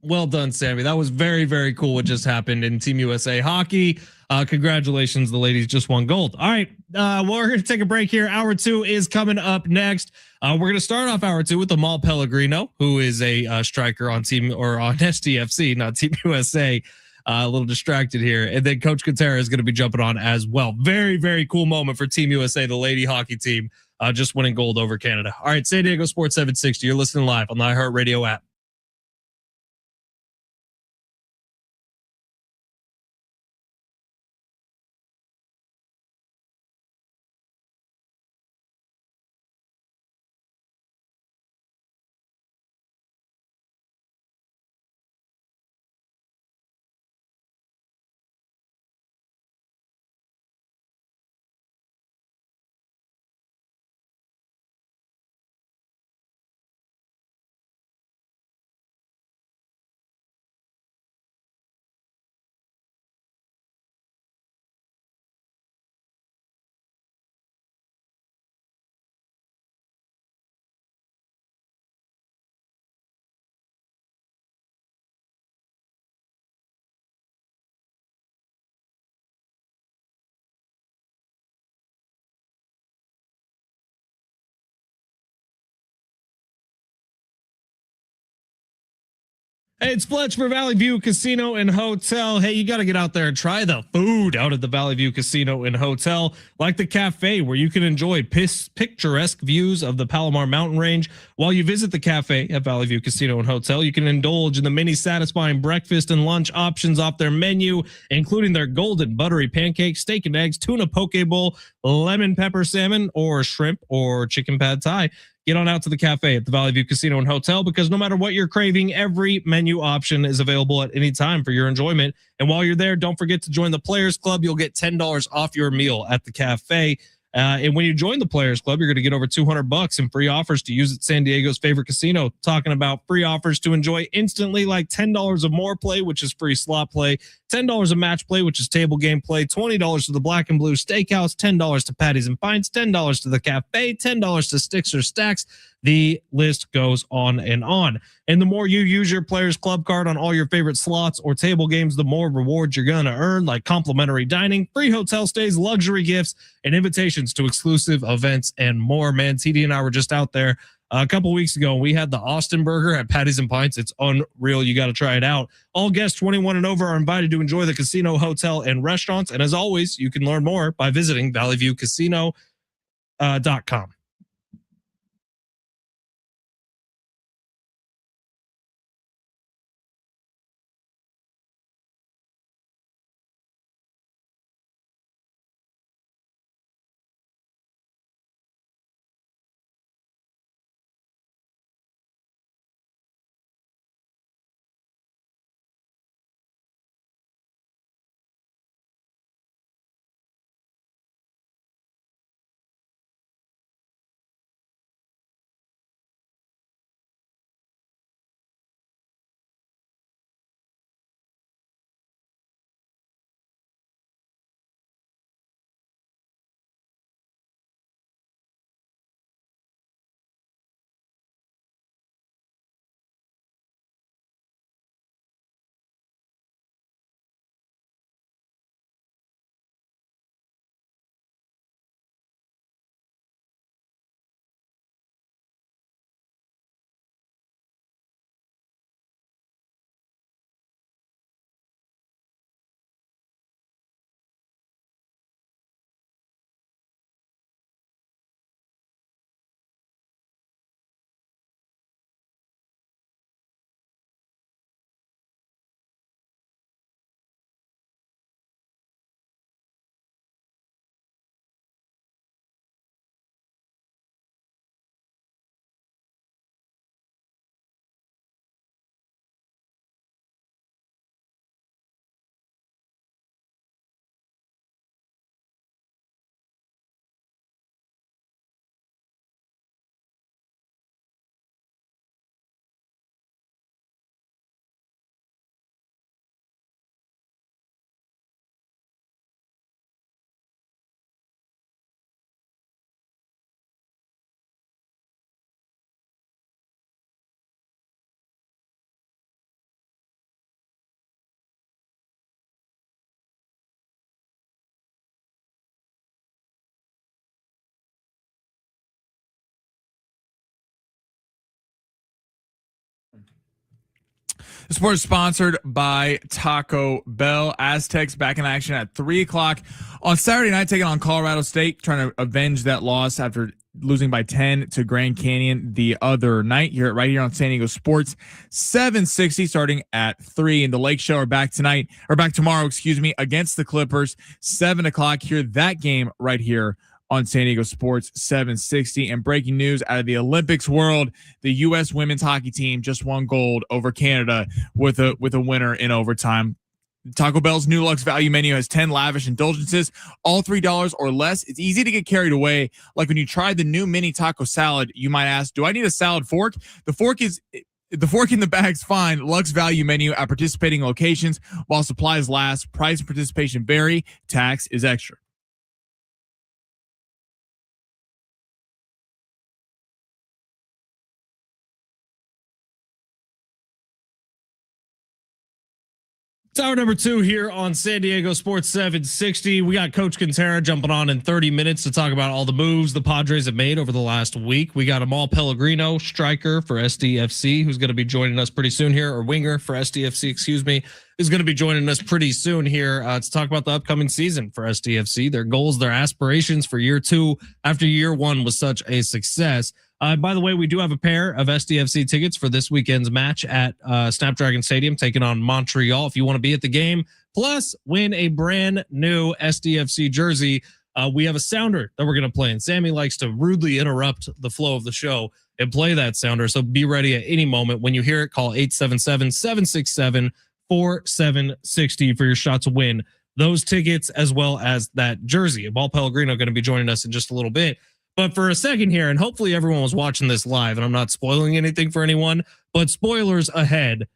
Well done, Sammy. That was very, very cool what just happened in Team USA hockey. Congratulations. The ladies just won gold. All right. Well, we're going to take a break here. Hour 2 is coming up next. We're going to start off hour 2 with Amahl Pellegrino, who is a striker on STFC, not Team USA. A little distracted here. And then Coach Kentera is going to be jumping on as well. Very, very cool moment for Team USA, the lady hockey team, just winning gold over Canada. All right, San Diego Sports 760. You're listening live on the iHeartRadio app. Hey, it's Fletch for Valley View Casino and Hotel. Hey, you got to get out there and try the food out at the Valley View Casino and Hotel, like the cafe where you can enjoy picturesque views of the Palomar mountain range. While you visit the cafe at Valley View Casino and Hotel, you can indulge in the many satisfying breakfast and lunch options off their menu, including their golden buttery pancakes, steak and eggs, tuna poke bowl, lemon pepper salmon, or shrimp or chicken pad thai. Get on out to the cafe at the Valley View Casino and Hotel, because no matter what you're craving, every menu option is available at any time for your enjoyment. And while you're there, don't forget to join the Players Club. You'll get $10 off your meal at the cafe. And when you join the Players Club, you're going to get over $200 in free offers to use at San Diego's favorite casino. Talking about free offers to enjoy instantly, like $10 of more play, which is free slot play, $10 of match play, which is table game play, $20 to the Black and Blue Steakhouse, $10 to Patties and Pints, $10 to the cafe, $10 to Sticks or Stacks. The list goes on and on. And the more you use your Players Club card on all your favorite slots or table games, the more rewards you're going to earn, like complimentary dining, free hotel stays, luxury gifts, and invitations to exclusive events and more. Man, TD and I were just out there a couple weeks ago. We had the Austin Burger at Patties and Pints. It's unreal. You got to try it out. All guests 21 and over are invited to enjoy the casino, hotel, and restaurants. And as always, you can learn more by visiting valleyviewcasino.com. The sport is sponsored by Taco Bell. Aztecs back in action at 3 o'clock on Saturday night, taking on Colorado State, trying to avenge that loss after losing by 10 to Grand Canyon the other night. Here right here on San Diego Sports 760, starting at 3. And the Lake Show are back tonight, or back tomorrow, excuse me, against the Clippers, 7 o'clock. Hear that game right here on San Diego Sports 760. And breaking news out of the Olympics world, the U.S. women's hockey team just won gold over Canada with a winner in overtime. Taco Bell's new Lux Value menu has 10 lavish indulgences, all $3 or less. It's easy to get carried away. Like when you try the new mini taco salad, you might ask, do I need a salad fork? The fork in the bag's fine. Lux Value menu at participating locations while supplies last. Price and participation vary. Tax is extra. Tower number 2 here on San Diego Sports 760. We got Coach Kentera jumping on in 30 minutes to talk about all the moves the Padres have made over the last week. We got Amahl Pellegrino, striker for SDFC, who's going to be joining us pretty soon here, or winger for SDFC, excuse me, is going to be joining us pretty soon here to talk about the upcoming season for SDFC, their goals, their aspirations for year 2 after year 1 was such a success. By the way, we do have a pair of SDFC tickets for this weekend's match at Snapdragon Stadium, taking on Montreal. If you want to be at the game, plus win a brand new SDFC jersey, we have a sounder that we're going to play. And Sammy likes to rudely interrupt the flow of the show and play that sounder. So be ready at any moment. When you hear it, call 877-767-4760 for your shot to win those tickets, as well as that jersey. Amahl Pellegrino going to be joining us in just a little bit. But for a second here, and hopefully everyone was watching this live, and I'm not spoiling anything for anyone, but spoilers ahead.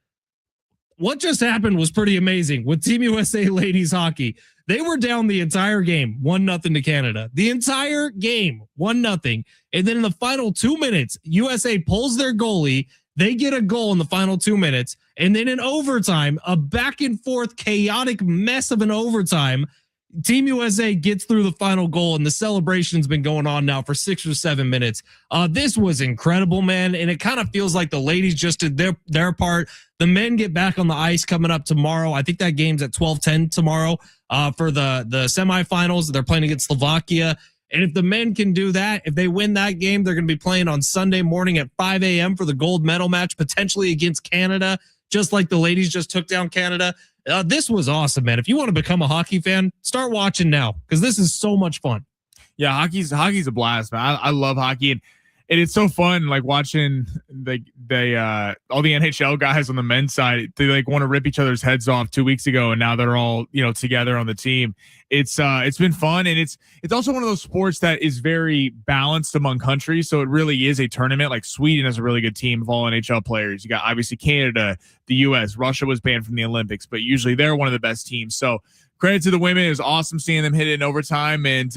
What just happened was pretty amazing with Team USA ladies hockey. They were down the entire game, 1-0 to Canada. The entire game, 1-0. And then in the final 2 minutes, USA pulls their goalie. They get a goal in the final 2 minutes. And then in overtime, a back and forth chaotic mess of an overtime, Team USA gets through the final goal, and the celebration's been going on now for 6 or 7 minutes. This was incredible, man, and it kind of feels like the ladies just did their part. The men get back on the ice coming up tomorrow. I think that game's at 12:10 tomorrow for the semifinals. They're playing against Slovakia, and if the men can do that, if they win that game, they're going to be playing on Sunday morning at 5 a.m. for the gold medal match, potentially against Canada, just like the ladies just took down Canada. This was awesome, man. If you want to become a hockey fan, start watching now because this is so much fun. Yeah, hockey's a blast, man. I love hockey, and it's so fun, like watching all the NHL guys on the men's side. They like want to rip each other's heads off 2 weeks ago, and now they're all together on the team. It's been fun, and it's also one of those sports that is very balanced among countries. So it really is a tournament. Like Sweden has a really good team of all NHL players. You got obviously Canada, the U.S., Russia was banned from the Olympics, but usually they're one of the best teams. So credit to the women. It was awesome seeing them hit it in overtime, and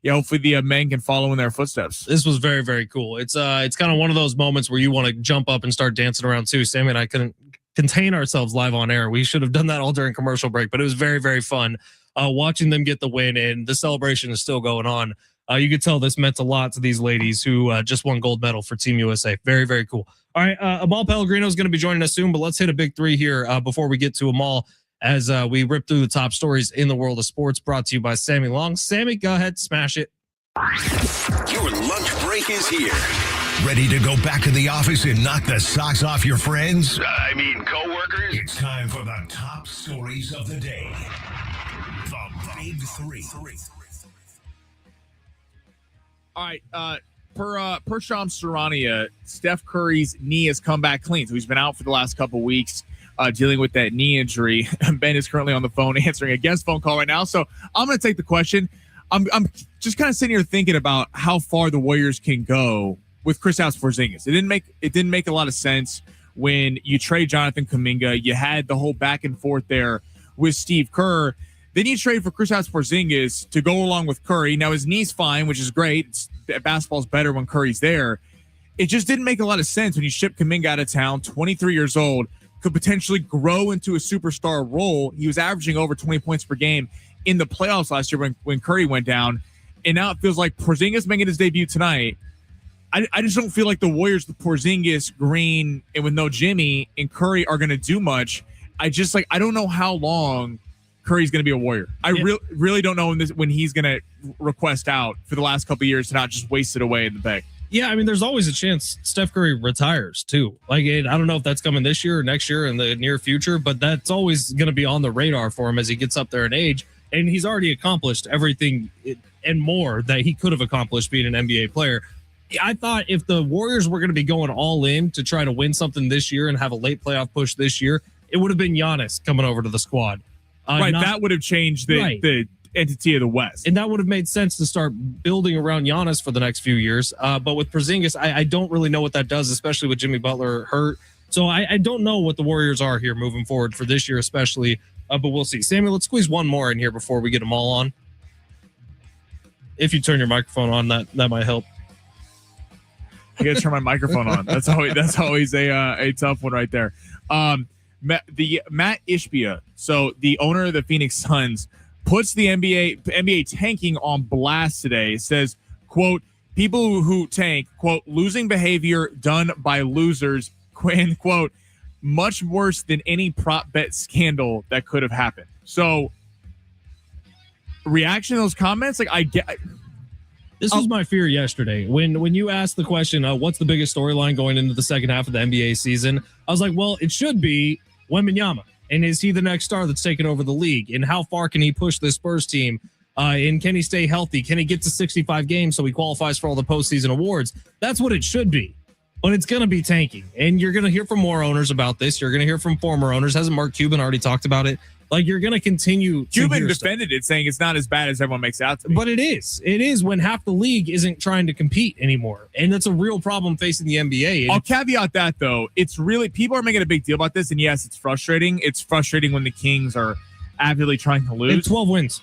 hopefully the men can follow in their footsteps. This was very, very cool. It's kind of one of those moments where you want to jump up and start dancing around too. Sammy and I couldn't contain ourselves live on air. We should have done that all during commercial break, but it was very, very fun watching them get the win, and the celebration is still going on. You could tell this meant a lot to these ladies who just won gold medal for Team USA. Very, very cool. All right, Amahl Pellegrino is going to be joining us soon, but let's hit a big 3 here before we get to Amahl, as we rip through the top stories in the world of sports, brought to you by Sammy Long. Sammy, go ahead, smash it. Your lunch break is here. Ready to go back to the office and knock the socks off your friends? I mean, coworkers? It's time for the top stories of the day. The Big 3. All right, per Shams Charania, Steph Curry's knee has come back clean. So he's been out for the last couple weeks. Dealing with that knee injury. Ben is currently on the phone answering a guest phone call right now. So I'm going to take the question. I'm just kind of sitting here thinking about how far the Warriors can go with Kristaps Porzingis. It didn't make a lot of sense when you trade Jonathan Kuminga. You had the whole back and forth there with Steve Kerr. Then you trade for Kristaps Porzingis to go along with Curry. Now his knee's fine, which is great. Basketball's better when Curry's there. It just didn't make a lot of sense when you ship Kuminga out of town, 23 years old, could potentially grow into a superstar role. He was averaging over 20 points per game in the playoffs last year when Curry went down. And now it feels like Porzingis making his debut tonight. I just don't feel like the Warriors with Porzingis, Green, and with no Jimmy and Curry are going to do much. I don't know how long Curry's going to be a Warrior. I really don't know when he's going to request out for the last couple of years to not just waste it away in the bank. Yeah, I mean, there's always a chance Steph Curry retires too. Like, I don't know if that's coming this year or next year in the near future, but that's always going to be on the radar for him as he gets up there in age. And he's already accomplished everything and more that he could have accomplished being an NBA player. I thought if the Warriors were going to be going all in to try to win something this year and have a late playoff push this year, it would have been Giannis coming over to the squad. That would have changed the entity of the West. And that would have made sense to start building around Giannis for the next few years. But with Porzingis, I don't really know what that does, especially with Jimmy Butler hurt. So I don't know what the Warriors are here moving forward for this year, especially. But we'll see. Sammy, let's squeeze one more in here before we get them all on. If you turn your microphone on, that might help. I got to turn my microphone on. That's always a tough one right there. Matt Ishbia, so the owner of the Phoenix Suns, puts the NBA tanking on blast today. Says, quote, people who tank, quote, losing behavior done by losers, quote, much worse than any prop bet scandal that could have happened. So, reaction to those comments, like, I get. This was my fear yesterday. When you asked the question, what's the biggest storyline going into the second half of the NBA season? I was like, well, it should be Wembanyama. And is he the next star that's taking over the league? And how far can he push this Spurs team? And can he stay healthy? Can he get to 65 games so he qualifies for all the postseason awards? That's what it should be. But it's going to be tanking. And you're going to hear from more owners about this. You're going to hear from former owners. Hasn't Mark Cuban already talked about it? Like, you're going to continue. Cuban defended it, saying it's not as bad as everyone makes it out to be. But it is. It is when half the league isn't trying to compete anymore. And that's a real problem facing the NBA. I'll caveat that, though. It's really, people are making a big deal about this. And yes, it's frustrating. It's frustrating when the Kings are avidly trying to lose. It's 12 wins.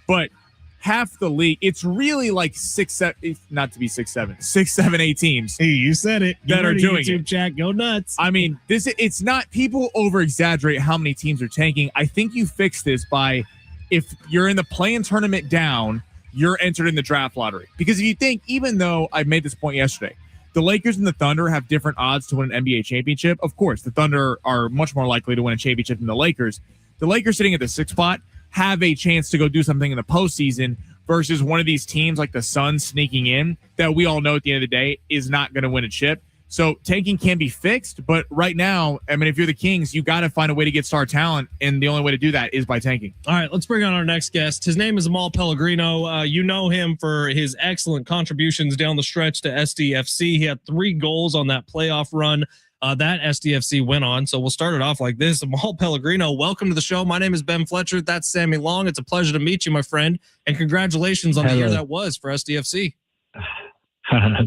But half the league, it's really like 6, 7, not to be 6, 7, 6, 7, 8 teams. Hey, you said it. That are doing YouTube it. Chat, go nuts. I mean, it's not, people over exaggerate how many teams are tanking. I think you fix this by, if you're in the play-in tournament down, you're entered in the draft lottery. Because if you think, even though I made this point yesterday, the Lakers and the Thunder have different odds to win an NBA championship. Of course, the Thunder are much more likely to win a championship than the Lakers. The Lakers sitting at the 6th spot have a chance to go do something in the postseason versus one of these teams like the Suns sneaking in that we all know at the end of the day is not going to win a chip. So tanking can be fixed, but right now, I mean, if you're the Kings, you got to find a way to get star talent, and the only way to do that is by tanking. All right, let's bring on our next guest. His name is Amahl Pellegrino. You know him for his excellent contributions down the stretch to SDFC. He had 3 goals on that playoff run that SDFC went on. So we'll start it off like this. Amahl Pellegrino, welcome to the show. My name is Ben Fletcher. That's Sammy Long. It's a pleasure to meet you, my friend. And congratulations on the year that was for SDFC.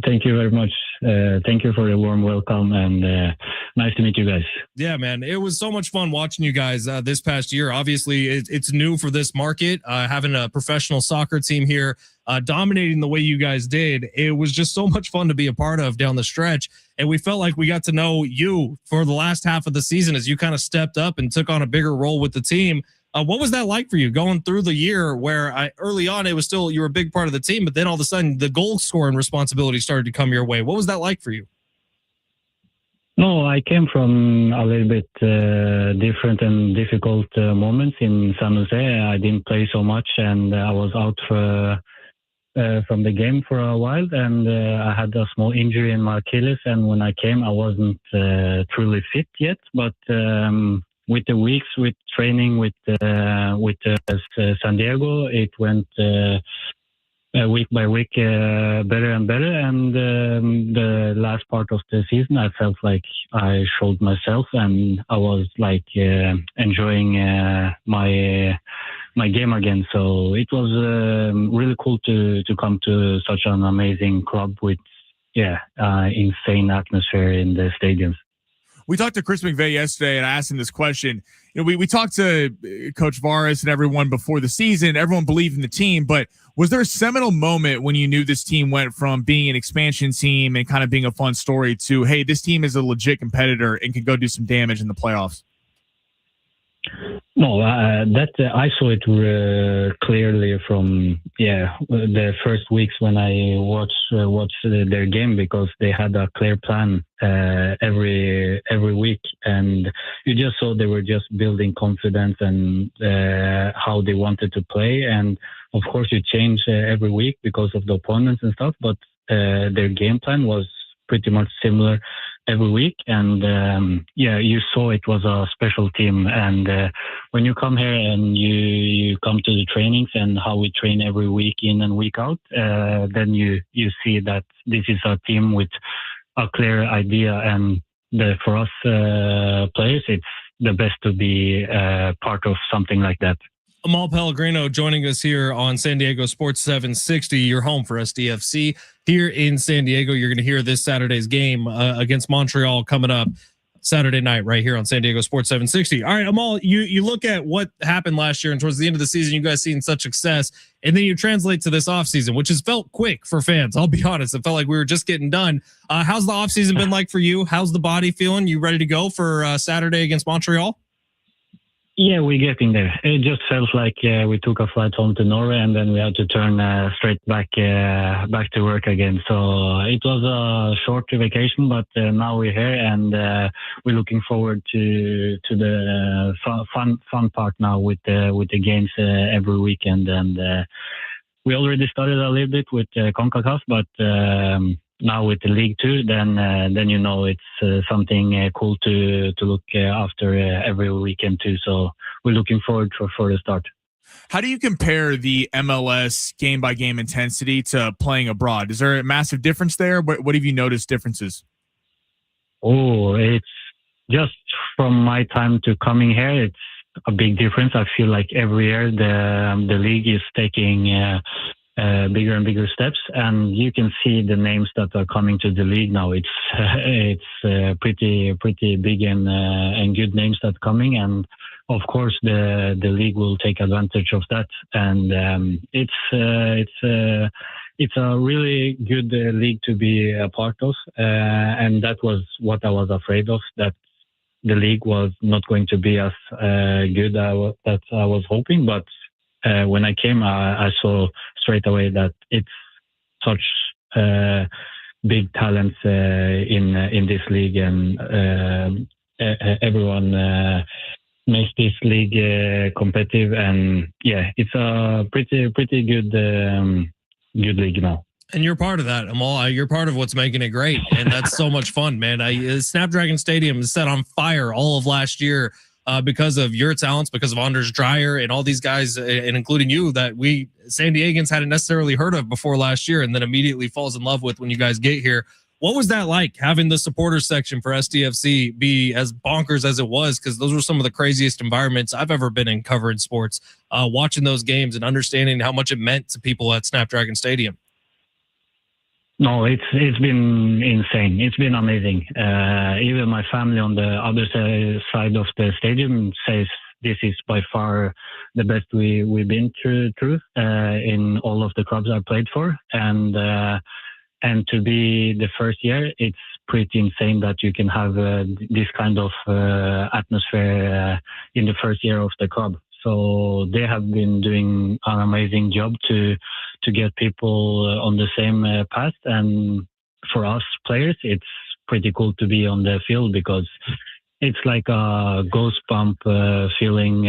Thank you very much. Thank you for the warm welcome, and nice to meet you guys. Yeah, man. It was so much fun watching you guys this past year. Obviously, it's new for this market, having a professional soccer team here, dominating the way you guys did. It was just so much fun to be a part of down the stretch. And we felt like we got to know you for the last half of the season as you kind of stepped up and took on a bigger role with the team. What was that like for you going through the year where early on it was still you were a big part of the team, but then all of a sudden the goal scoring responsibility started to come your way? What was that like for you? No, I came from a little bit different and difficult moments in San Jose. I didn't play so much, and I was out from the game for a while, and I had a small injury in my Achilles, and when I came, I wasn't truly fit yet, but with the weeks, with training with San Diego, it went week by week better and better. And the last part of the season, I felt like I showed myself, and I was like enjoying my game again. So it was really cool to come to such an amazing club with insane atmosphere in the stadiums. We talked to Chris McVeigh yesterday, and I asked him this question. You know, we talked to Coach Varas and everyone before the season. Everyone believed in the team, but was there a seminal moment when you knew this team went from being an expansion team and kind of being a fun story to, hey, this team is a legit competitor and can go do some damage in the playoffs? No, I saw it clearly from the first weeks when I watched their game, because they had a clear plan every week, and you just saw they were just building confidence and how they wanted to play. And of course, you change every week because of the opponents and stuff, but their game plan was pretty much similar every week. And you saw it was a special team. And when you come here and you come to the trainings and how we train every week in and week out, then you see that this is a team with a clear idea. And for us players, it's the best to be part of something like that. Amahl Pellegrino joining us here on San Diego Sports 760, your home for SDFC here in San Diego. You're going to hear this Saturday's game against Montreal coming up Saturday night right here on San Diego Sports 760. All right, Amahl, you look at what happened last year and towards the end of the season, you guys seen such success, and then you translate to this offseason, which has felt quick for fans. I'll be honest. It felt like we were just getting done. How's the offseason been like for you? How's the body feeling? You ready to go for Saturday against Montreal? Yeah, we're getting there. It just felt like we took a flight home to Norway, and then we had to turn straight back to work again. So it was a short vacation, but now we're here, and we're looking forward to the fun part now with the games every weekend. And we already started a little bit with CONCACAF, but now with the League too, then it's something cool to look after every weekend too. So we're looking forward for the start. How do you compare the MLS game by game intensity to playing abroad? Is there a massive difference there? What have you noticed differences? Oh, it's just from my time to coming here, it's a big difference. I feel like every year the league is taking bigger and bigger steps, and you can see the names that are coming to the league now. It's pretty big and good names that are coming, and of course the league will take advantage of that. And it's a really good league to be a part of, and that was what I was afraid of, that the league was not going to be as good that I was hoping. But when I came, I saw straight away that it's such big talents in this league, and everyone makes this league competitive. And yeah, it's a pretty good league now. And you're part of that, Amahl. You're part of what's making it great, and that's so much fun, man. Snapdragon Stadium is set on fire all of last year because of your talents, because of Anders Dreyer and all these guys, and including you, that we San Diegans hadn't necessarily heard of before last year, and then immediately falls in love with when you guys get here. What was that like, having the supporters section for SDFC be as bonkers as it was? Because those were some of the craziest environments I've ever been in covering sports, watching those games and understanding how much it meant to people at Snapdragon Stadium. No, it's been insane. It's been amazing. Even my family on the other side of the stadium says this is by far the best we've been through in all of the clubs I played for. And to be the first year, it's pretty insane that you can have this kind of atmosphere in the first year of the club. So they have been doing an amazing job to get people on the same path. And for us players, it's pretty cool to be on the field, because it's like a ghost bump feeling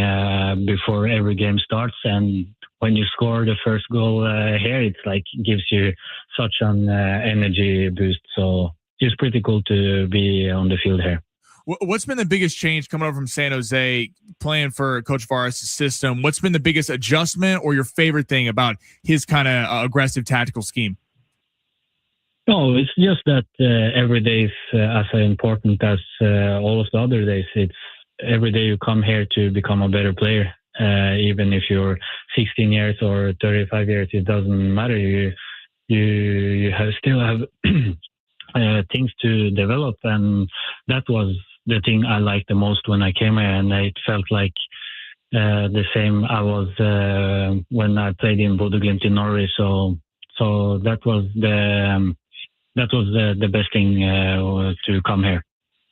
before every game starts. And when you score the first goal here, it's like gives you such an energy boost. So it's pretty cool to be on the field here. What's been the biggest change coming over from San Jose, playing for Coach Varas' system? What's been the biggest adjustment or your favorite thing about his kind of aggressive tactical scheme? No, it's just that every day is as important as all of the other days. It's every day you come here to become a better player. Even if you're 16 years or 35 years, it doesn't matter. You still have things to develop, and that was the thing I liked the most when I came here. And it felt like the same I was when I played in Bodø Glimt in Norway. So that was the best thing to come here.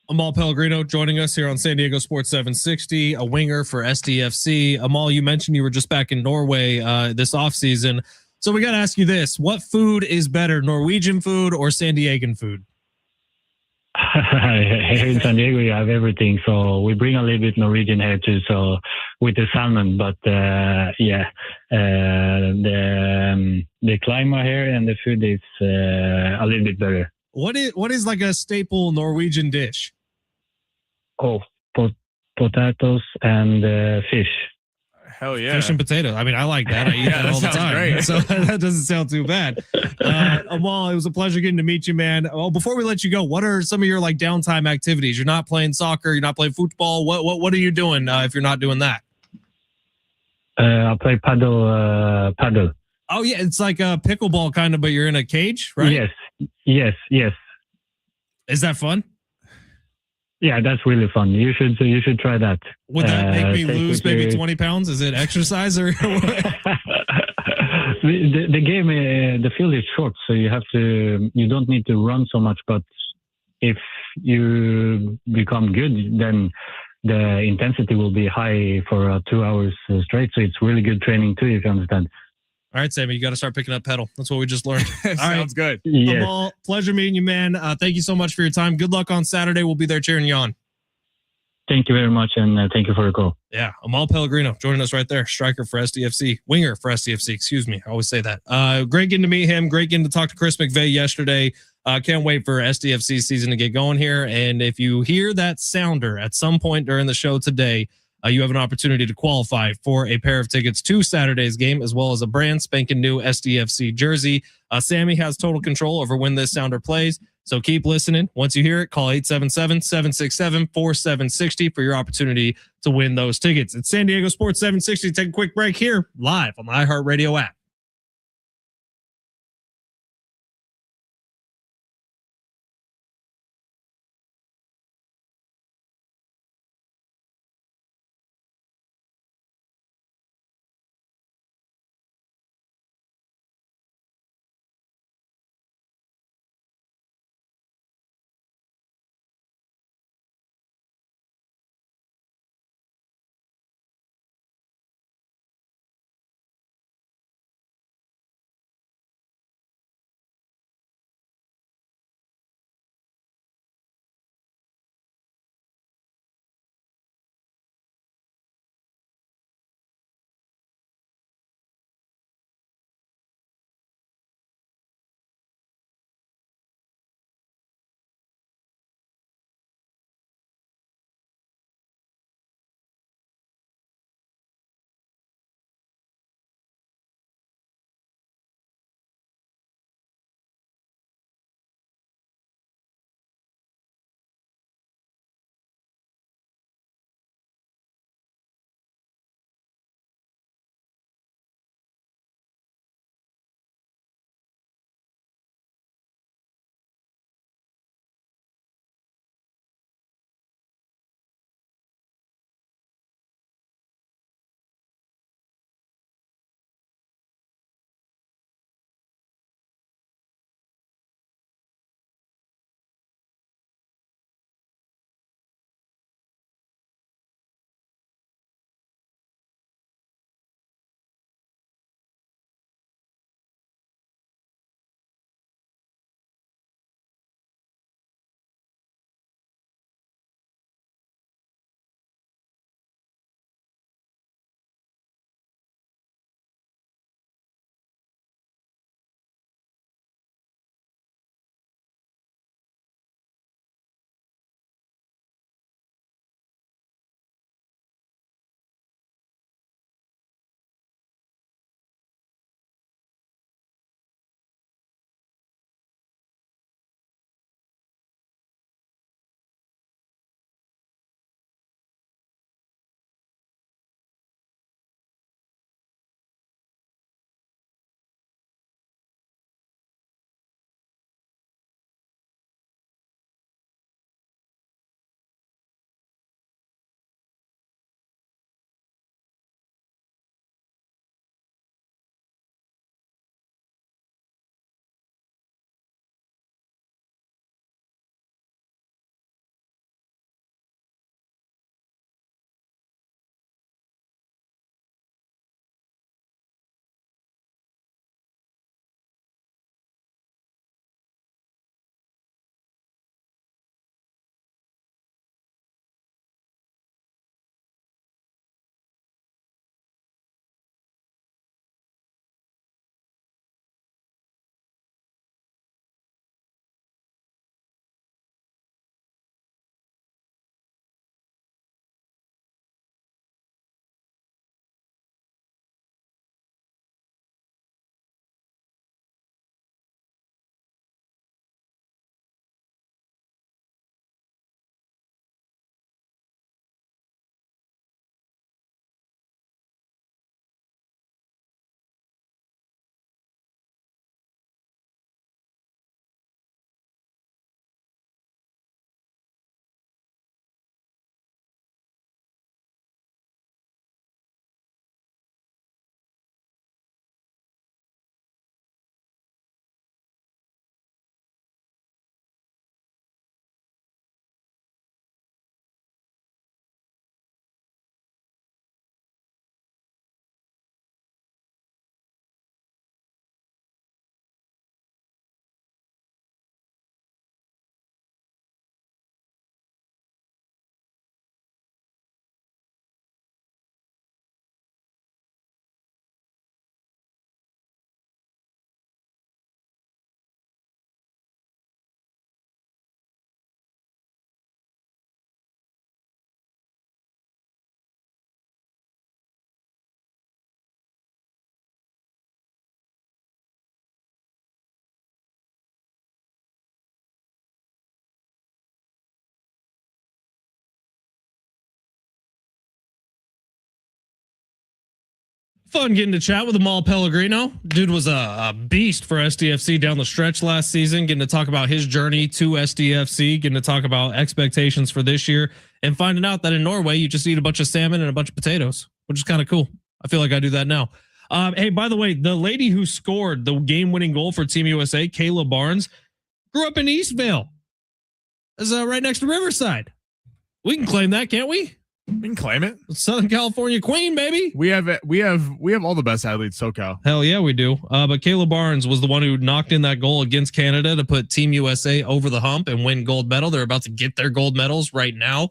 Amahl Pellegrino joining us here on San Diego Sports 760, a winger for SDFC. Amahl, you mentioned you were just back in Norway this offseason. So we got to ask you this. What food is better, Norwegian food or San Diegan food? Here in San Diego, you have everything. So we bring a little bit Norwegian here too. So with the salmon, but the climate here and the food is a little bit better. What is like a staple Norwegian dish? Oh, potatoes and fish. Hell yeah. Fish and potato. I mean, I like that. I eat that all the time. Great. So that doesn't sound too bad. Amahl, it was a pleasure getting to meet you, man. Well, before we let you go, what are some of your like downtime activities? You're not playing soccer. You're not playing football. What are you doing if you're not doing that? I play paddle. Oh yeah, it's like a pickleball kind of, but you're in a cage, right? Yes. Is that fun? Yeah, that's really fun. You should try that. Would that make me lose maybe 20 pounds? Is it exercise or what? The game, the field is short, so you don't need to run so much. But if you become good, then the intensity will be high for 2 hours straight. So it's really good training too, if you understand. All right, Sammy, you got to start picking up pedal. That's what we just learned. All right. Sounds good. Yes. Amahl, pleasure meeting you, man. Thank you so much for your time. Good luck on Saturday. We'll be there cheering you on. Thank you very much, and thank you for the call. Yeah, Amahl Pellegrino joining us right there. Striker for SDFC. Winger for SDFC, excuse me. I always say that. Great getting to meet him. Great getting to talk to Chris McVeigh yesterday. Can't wait for SDFC season to get going here. And if you hear that sounder at some point during the show today, you have an opportunity to qualify for a pair of tickets to Saturday's game, as well as a brand spanking new SDFC jersey. Sammy has total control over when this sounder plays. So keep listening. Once you hear it, call 877-767-4760 for your opportunity to win those tickets. It's San Diego Sports 760. Take a quick break here live on the iHeartRadio app. Fun getting to chat with Amahl Pellegrino. Dude was a beast for SDFC down the stretch last season, getting to talk about his journey to SDFC, getting to talk about expectations for this year, and finding out that in Norway, you just eat a bunch of salmon and a bunch of potatoes, which is kind of cool. I feel like I do that now. Hey, by the way, the lady who scored the game-winning goal for Team USA, Kayla Barnes, grew up in Eastvale. That's right next to Riverside. We can claim that, can't we? We can claim it. Southern California queen, baby. We have all the best athletes, SoCal. Hell yeah, we do. But Kayla Barnes was the one who knocked in that goal against Canada to put Team USA over the hump and win gold medal. They're about to get their gold medals right now.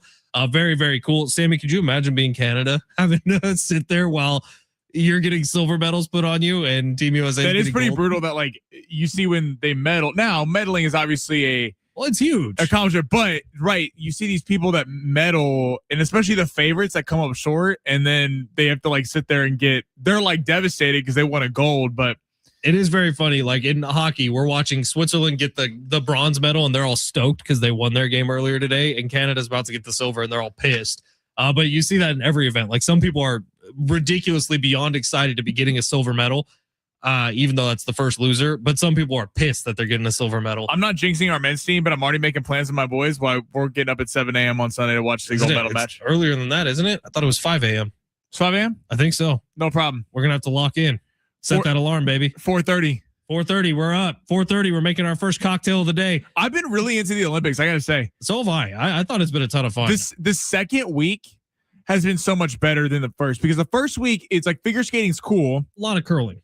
Very, very cool. Sammy, could you imagine being Canada, having to sit there while you're getting silver medals put on you and Team USA? That is pretty brutal. That like you see when they medal. Now medaling is obviously it's huge accomplishment, but right, you see these people that medal, and especially the favorites that come up short, and then they have to like sit there and they're like devastated because they won a gold. But it is very funny. Like in hockey, we're watching Switzerland get the bronze medal, and they're all stoked because they won their game earlier today, and Canada's about to get the silver, and they're all pissed. But you see that in every event. Like some people are ridiculously beyond excited to be getting a silver medal. Even though that's the first loser, but some people are pissed that they're getting a silver medal. I'm not jinxing our men's team, but I'm already making plans with my boys while we're getting up at 7 a.m. on Sunday to watch the gold medal match. Earlier than that, isn't it? I thought it was 5 a.m. 5 a.m.? I think so. No problem. We're going to have to lock in. Set that alarm, baby. 4:30. 4:30. We're up. 4:30. We're making our first cocktail of the day. I've been really into the Olympics, I got to say. So have I. I thought it's been a ton of fun. This second week has been so much better than the first, because the first week, it's like figure skating's cool. A lot of curling.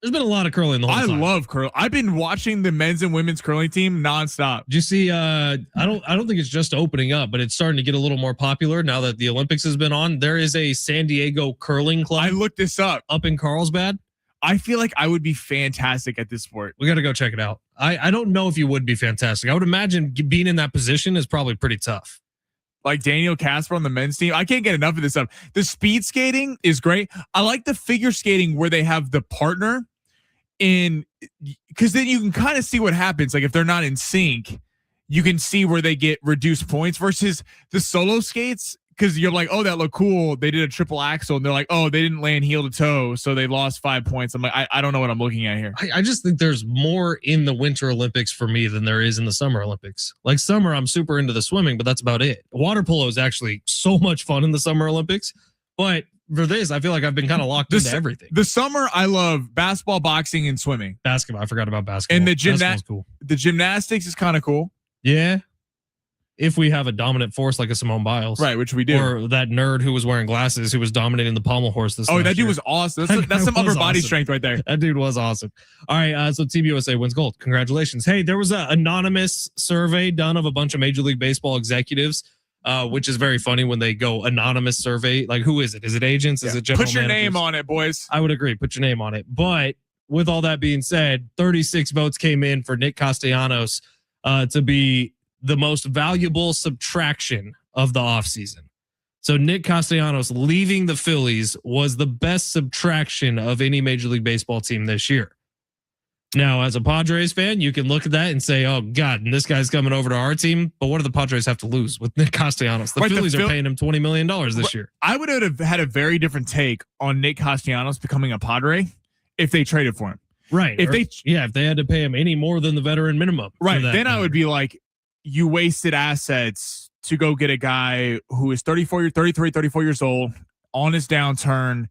There's been a lot of curling the whole time. I love curl. I've been watching the men's and women's curling team nonstop. Did you see? I don't think it's just opening up, but it's starting to get a little more popular now that the Olympics has been on. There is a San Diego curling club. I looked this up in Carlsbad. I feel like I would be fantastic at this sport. We got to go check it out. I don't know if you would be fantastic. I would imagine being in that position is probably pretty tough. Like Daniel Casper on the men's team. I can't get enough of this stuff. The speed skating is great. I like the figure skating where they have the partner in, because then you can kind of see what happens. Like if they're not in sync, you can see where they get reduced points versus the solo skates. Because you're like, oh, that looked cool. They did a triple axel, and they're like, oh, they didn't land heel to toe, so they lost 5 points. I'm like, I don't know what I'm looking at here. I just think there's more in the Winter Olympics for me than there is in the Summer Olympics. Like summer, I'm super into the swimming, but that's about it. Water polo is actually so much fun in the Summer Olympics, but for this, I feel like I've been kind of locked into everything. The summer, I love basketball, boxing, and swimming. Basketball, I forgot about basketball. And the gymnastics is kind of cool. Yeah. If we have a dominant force like a Simone Biles. Right, which we do. Or that nerd who was wearing glasses who was dominating the pommel horse this Oh, that dude year. was awesome. That's some upper body strength right there. That dude was awesome. All right, so Team USA wins gold. Congratulations. Hey, there was an anonymous survey done of a bunch of Major League Baseball executives, which is very funny when they go anonymous survey. Like, who is it? Is it agents? Is it general Put your managers? name on it, boys. I would agree. Put your name on it. But with all that being said, 36 votes came in for Nick Castellanos to be the most valuable subtraction of the offseason. So Nick Castellanos leaving the Phillies was the best subtraction of any Major League Baseball team this year. Now, as a Padres fan, you can look at that and say, oh, God, and this guy's coming over to our team. But what do the Padres have to lose with Nick Castellanos? The Phillies are paying him $20 million this year. I would have had a very different take on Nick Castellanos becoming a Padre if they traded for him. Right. If they had to pay him any more than the veteran minimum. Right. Then I would be like, you wasted assets to go get a guy who is 34 years old on his downturn.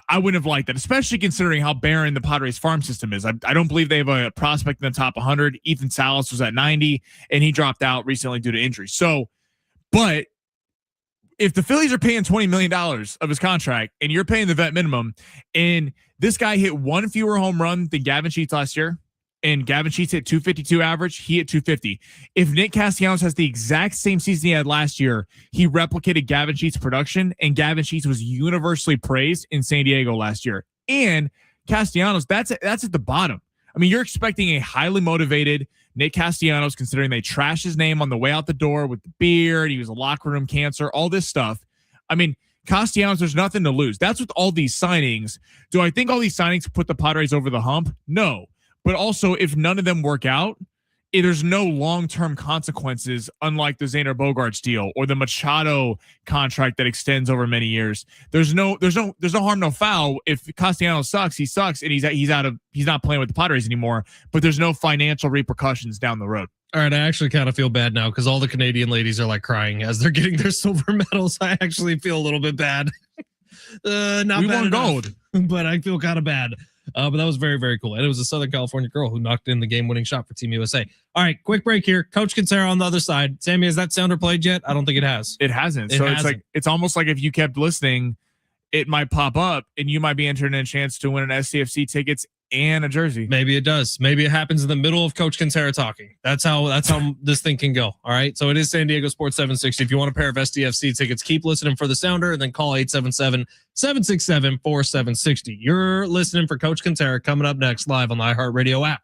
I wouldn't have liked that, especially considering how barren the Padres farm system is. I don't believe they have a prospect in the top 100. Ethan Salas was at 90 and he dropped out recently due to injury. So, but if the Phillies are paying $20 million of his contract and you're paying the vet minimum, and this guy hit one fewer home run than Gavin Sheets last year, and Gavin Sheets hit 252 average, he hit 250. If Nick Castellanos has the exact same season he had last year, he replicated Gavin Sheets' production, and Gavin Sheets was universally praised in San Diego last year. And Castellanos, that's at the bottom. I mean, you're expecting a highly motivated Nick Castellanos, considering they trashed his name on the way out the door with the beard. He was a locker room cancer, all this stuff. I mean, Castellanos, there's nothing to lose. That's with all these signings. Do I think all these signings put the Padres over the hump? No. But also, if none of them work out, there's no long-term consequences, unlike the Xander Bogaerts deal or the Machado contract that extends over many years. There's no harm, no foul. If Castellanos sucks, he sucks, and he's not playing with the Padres anymore. But there's no financial repercussions down the road. All right, I actually kind of feel bad now because all the Canadian ladies are like crying as they're getting their silver medals. I actually feel a little bit bad. Not we bad won enough, gold, but I feel kind of bad. But that was very, very cool. And it was a Southern California girl who knocked in the game-winning shot for Team USA. All right, quick break here. Coach Kentera on the other side. Sammy, has that sounder played yet? I don't think it has. It hasn't. It's almost like if you kept listening, it might pop up and you might be entered in a chance to win an SCFC tickets and a jersey. Maybe it does. Maybe it happens in the middle of Coach Kentera talking. That's how this thing can go. All right. So it is San Diego Sports 760. If you want a pair of SDFC tickets, keep listening for the sounder and then call 877-767-4760. You're listening for Coach Kentera coming up next live on the iHeartRadio app.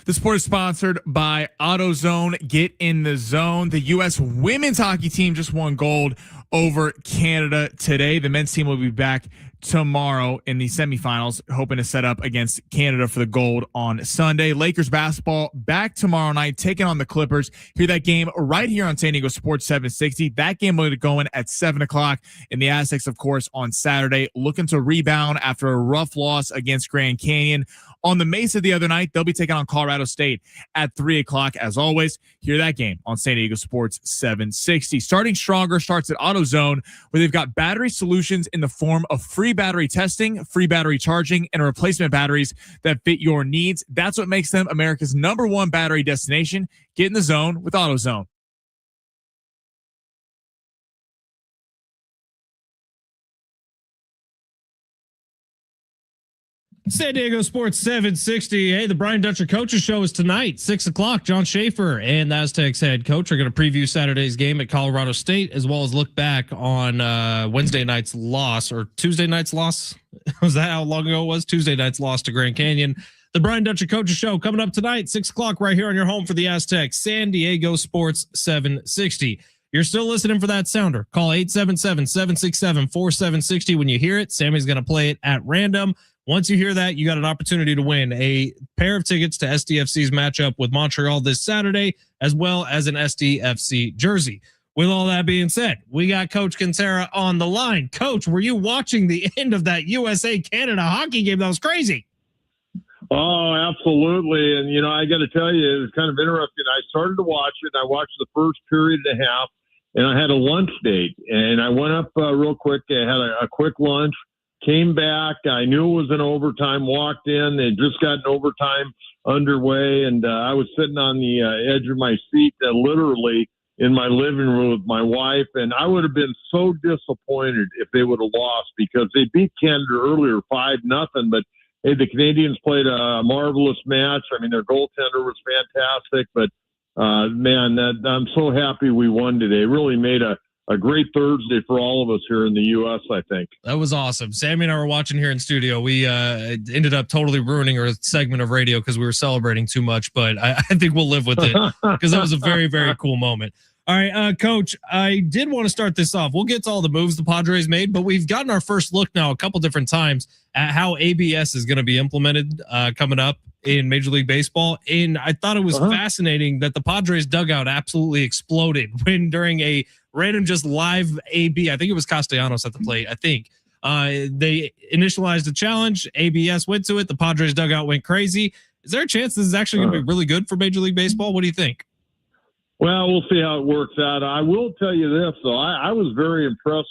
The sport is sponsored by AutoZone. Get in the zone. The U.S. women's hockey team just won gold over Canada today. The men's team will be back tomorrow in the semifinals, hoping to set up against Canada for the gold on Sunday. Lakers basketball back tomorrow night, taking on the Clippers. Hear that game right here on San Diego Sports 760. That game will be going at 7 o'clock. And the Aztecs, of course, on Saturday, looking to rebound after a rough loss against Grand Canyon. On the Mesa the other night, they'll be taking on Colorado State at 3 o'clock. As always, hear that game on San Diego Sports 760. Starting Stronger starts at AutoZone, where they've got battery solutions in the form of free battery testing, free battery charging, and replacement batteries that fit your needs. That's what makes them America's #1 battery destination. Get in the zone with AutoZone. San Diego Sports 760. Hey, the Brian Dutcher Coaches Show is tonight, 6 o'clock. John Schaefer and the Aztecs head coach are going to preview Saturday's game at Colorado State, as well as look back on Wednesday night's loss, or Tuesday night's loss. Was that how long ago it was? Tuesday night's loss to Grand Canyon. The Brian Dutcher Coaches Show coming up tonight, 6 o'clock, right here on your home for the Aztecs, San Diego Sports 760. You're still listening for that sounder. Call 877-767-4760 when you hear it. Sammy's going to play it at random. Once you hear that, you got an opportunity to win a pair of tickets to SDFC's matchup with Montreal this Saturday, as well as an SDFC jersey. With all that being said, we got Coach Kentera on the line. Coach, were you watching the end of that USA-Canada hockey game? That was crazy. Oh, absolutely. And, I got to tell you, it was kind of interesting. I started to watch it. I watched the first period and a half, and I had a lunch date. And I went up real quick. I had a quick lunch. Came back. I knew it was an overtime. Walked in. They just got an overtime underway, and I was sitting on the edge of my seat, literally in my living room with my wife. And I would have been so disappointed if they would have lost, because they beat Canada earlier 5-0. But hey, the Canadians played a marvelous match. I mean, their goaltender was fantastic. But man, I'm so happy we won today. It really made a great Thursday for all of us here in the U.S., I think. That was awesome. Sammy and I were watching here in studio. We ended up totally ruining our segment of radio because we were celebrating too much, but I think we'll live with it because that was a very, very cool moment. All right, Coach, I did want to start this off. We'll get to all the moves the Padres made, but we've gotten our first look now a couple different times at how ABS is going to be implemented coming up in Major League Baseball. And I thought it was fascinating that the Padres dugout absolutely exploded when during a random just live AB, I think it was Castellanos at the plate, I think. They initialized a challenge. ABS went to it. The Padres dugout went crazy. Is there a chance this is actually going to be really good for Major League Baseball? What do you think? Well, we'll see how it works out. I will tell you this, though. I was very impressed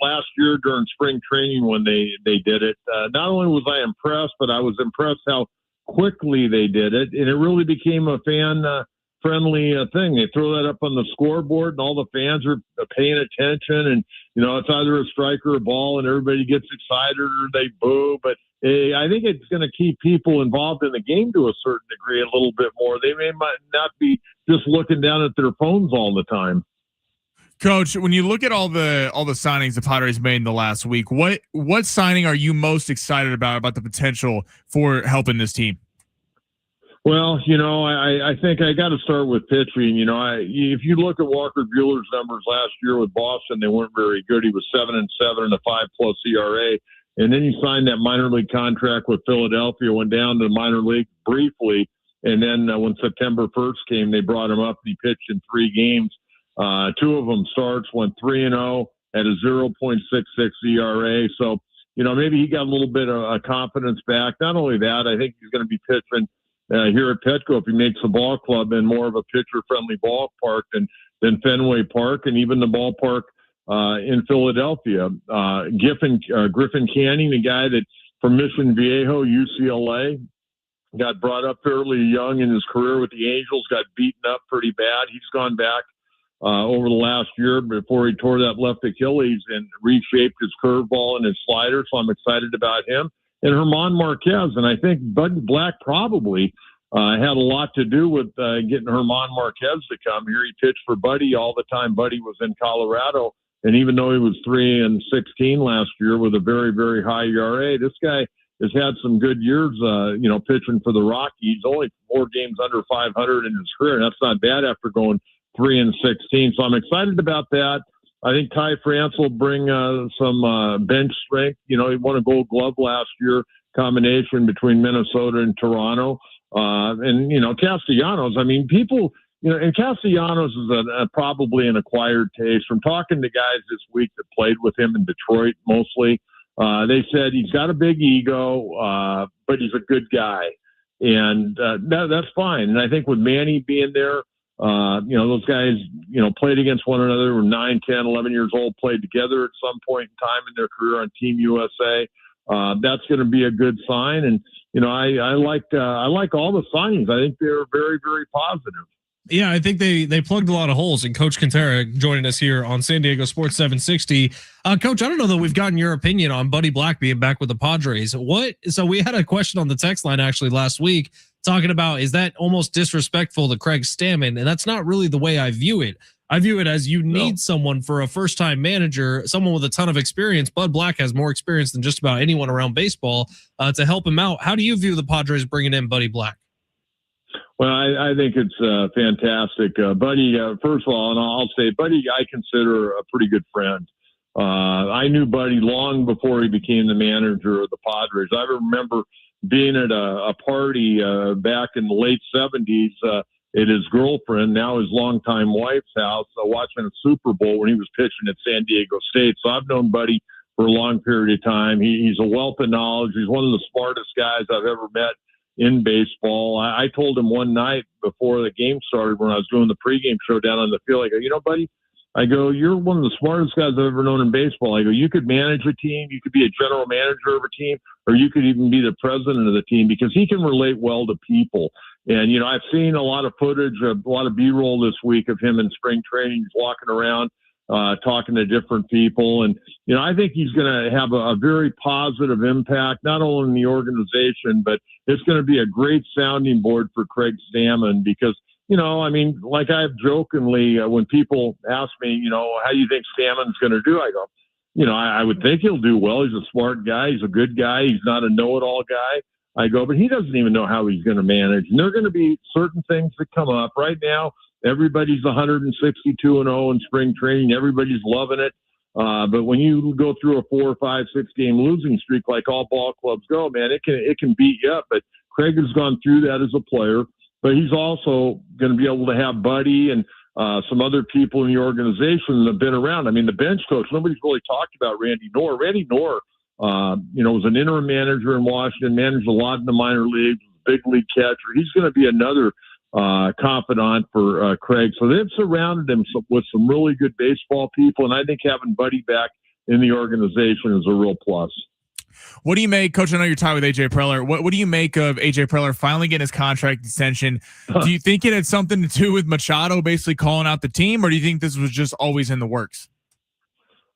last year during spring training when they did it. Not only was I impressed, but I was impressed how quickly they did it. And it really became a fan-friendly thing. They throw that up on the scoreboard, and all the fans are paying attention. And, it's either a strike or a ball, and everybody gets excited or they boo. But I think it's going to keep people involved in the game to a certain degree a little bit more. They might not be just looking down at their phones all the time. Coach, when you look at all the signings the Padres made in the last week, what signing are you most excited about the potential for helping this team? Well, I think I got to start with pitching. If you look at Walker Buehler's numbers last year with Boston, they weren't very good. He was 7-7 and a 5+ ERA. And then he signed that minor league contract with Philadelphia, went down to the minor league briefly. And then when September 1st came, they brought him up and he pitched in 3 games. 2 of them starts, went 3-0 at a 0.66 ERA. So, maybe he got a little bit of confidence back. Not only that, I think he's going to be pitching here at Petco if he makes the ball club in more of a pitcher-friendly ballpark than Fenway Park and even the ballpark in Philadelphia. Griffin Canning, a guy that from Mission Viejo, UCLA, got brought up fairly young in his career with the Angels, got beaten up pretty bad. He's gone back over the last year before he tore that left Achilles and reshaped his curveball and his slider. So I'm excited about him. And Herman Marquez, and I think Bud Black probably had a lot to do with getting Herman Marquez to come here. He pitched for Buddy all the time. Buddy was in Colorado. And even though he was 3-16 last year with a very, very high ERA, this guy has had some good years, pitching for the Rockies. Only 4 games under 500 in his career. And that's not bad after going 3-16. So I'm excited about that. I think Ty France will bring some bench strength. He won a Gold Glove last year, combination between Minnesota and Toronto. Castellanos, people, and Castellanos is probably an acquired taste. From talking to guys this week that played with him in Detroit mostly, they said he's got a big ego, but he's a good guy. And that's fine. And I think with Manny being there, those guys, played against one another, were 9, 10, 11 years old, played together at some point in time in their career on Team USA. That's going to be a good sign. And, I like all the signings. I think they're very, very positive. Yeah, I think they plugged a lot of holes. And Coach Kentera joining us here on San Diego Sports 760. Coach, I don't know that we've gotten your opinion on Buddy Black being back with the Padres. So we had a question on the text line actually last week talking about, is that almost disrespectful to Craig Stammen? And that's not really the way I view it. I view it as you need someone for a first-time manager, someone with a ton of experience. Bud Black has more experience than just about anyone around baseball to help him out. How do you view the Padres bringing in Buddy Black? Well, I think it's fantastic. Buddy, first of all, and I'll say, Buddy, I consider a pretty good friend. I knew Buddy long before he became the manager of the Padres. I remember being at a party back in the late 70s at his girlfriend, now his longtime wife's house, watching a Super Bowl when he was pitching at San Diego State. So I've known Buddy for a long period of time. He's a wealth of knowledge. He's one of the smartest guys I've ever met in baseball. I told him one night before the game started when I was doing the pregame show down on the field, I go, Buddy, you're one of the smartest guys I've ever known in baseball. I go, you could manage a team, you could be a general manager of a team, or you could even be the president of the team, because he can relate well to people. And, I've seen a lot of footage, a lot of B-roll this week of him in spring training. He's walking around, talking to different people. And, I think he's going to have a very positive impact, not only in the organization, but it's going to be a great sounding board for Craig Stammen, because, like I've jokingly, when people ask me, how do you think Stammen's going to do? I go, I would think he'll do well. He's a smart guy. He's a good guy. He's not a know-it-all guy. I go, but he doesn't even know how he's going to manage. And there are going to be certain things that come up. Right now, everybody's 162-0 in spring training. Everybody's loving it. But when you go through a 4, 5, 6 game losing streak, like all ball clubs go, man, it can beat you up. But Craig has gone through that as a player. But he's also going to be able to have Buddy and some other people in the organization that have been around. I mean, the bench coach, nobody's really talked about Randy Knorr. Randy Knorr, was an interim manager in Washington, managed a lot in the minor leagues, big league catcher. He's going to be another confidant for Craig. So they've surrounded him with some really good baseball people, and I think having Buddy back in the organization is a real plus. What do you make, Coach? I know you're tied with AJ Preller. What do you make of AJ Preller finally getting his contract extension? Do you think it had something to do with Machado basically calling out the team, or do you think this was just always in the works?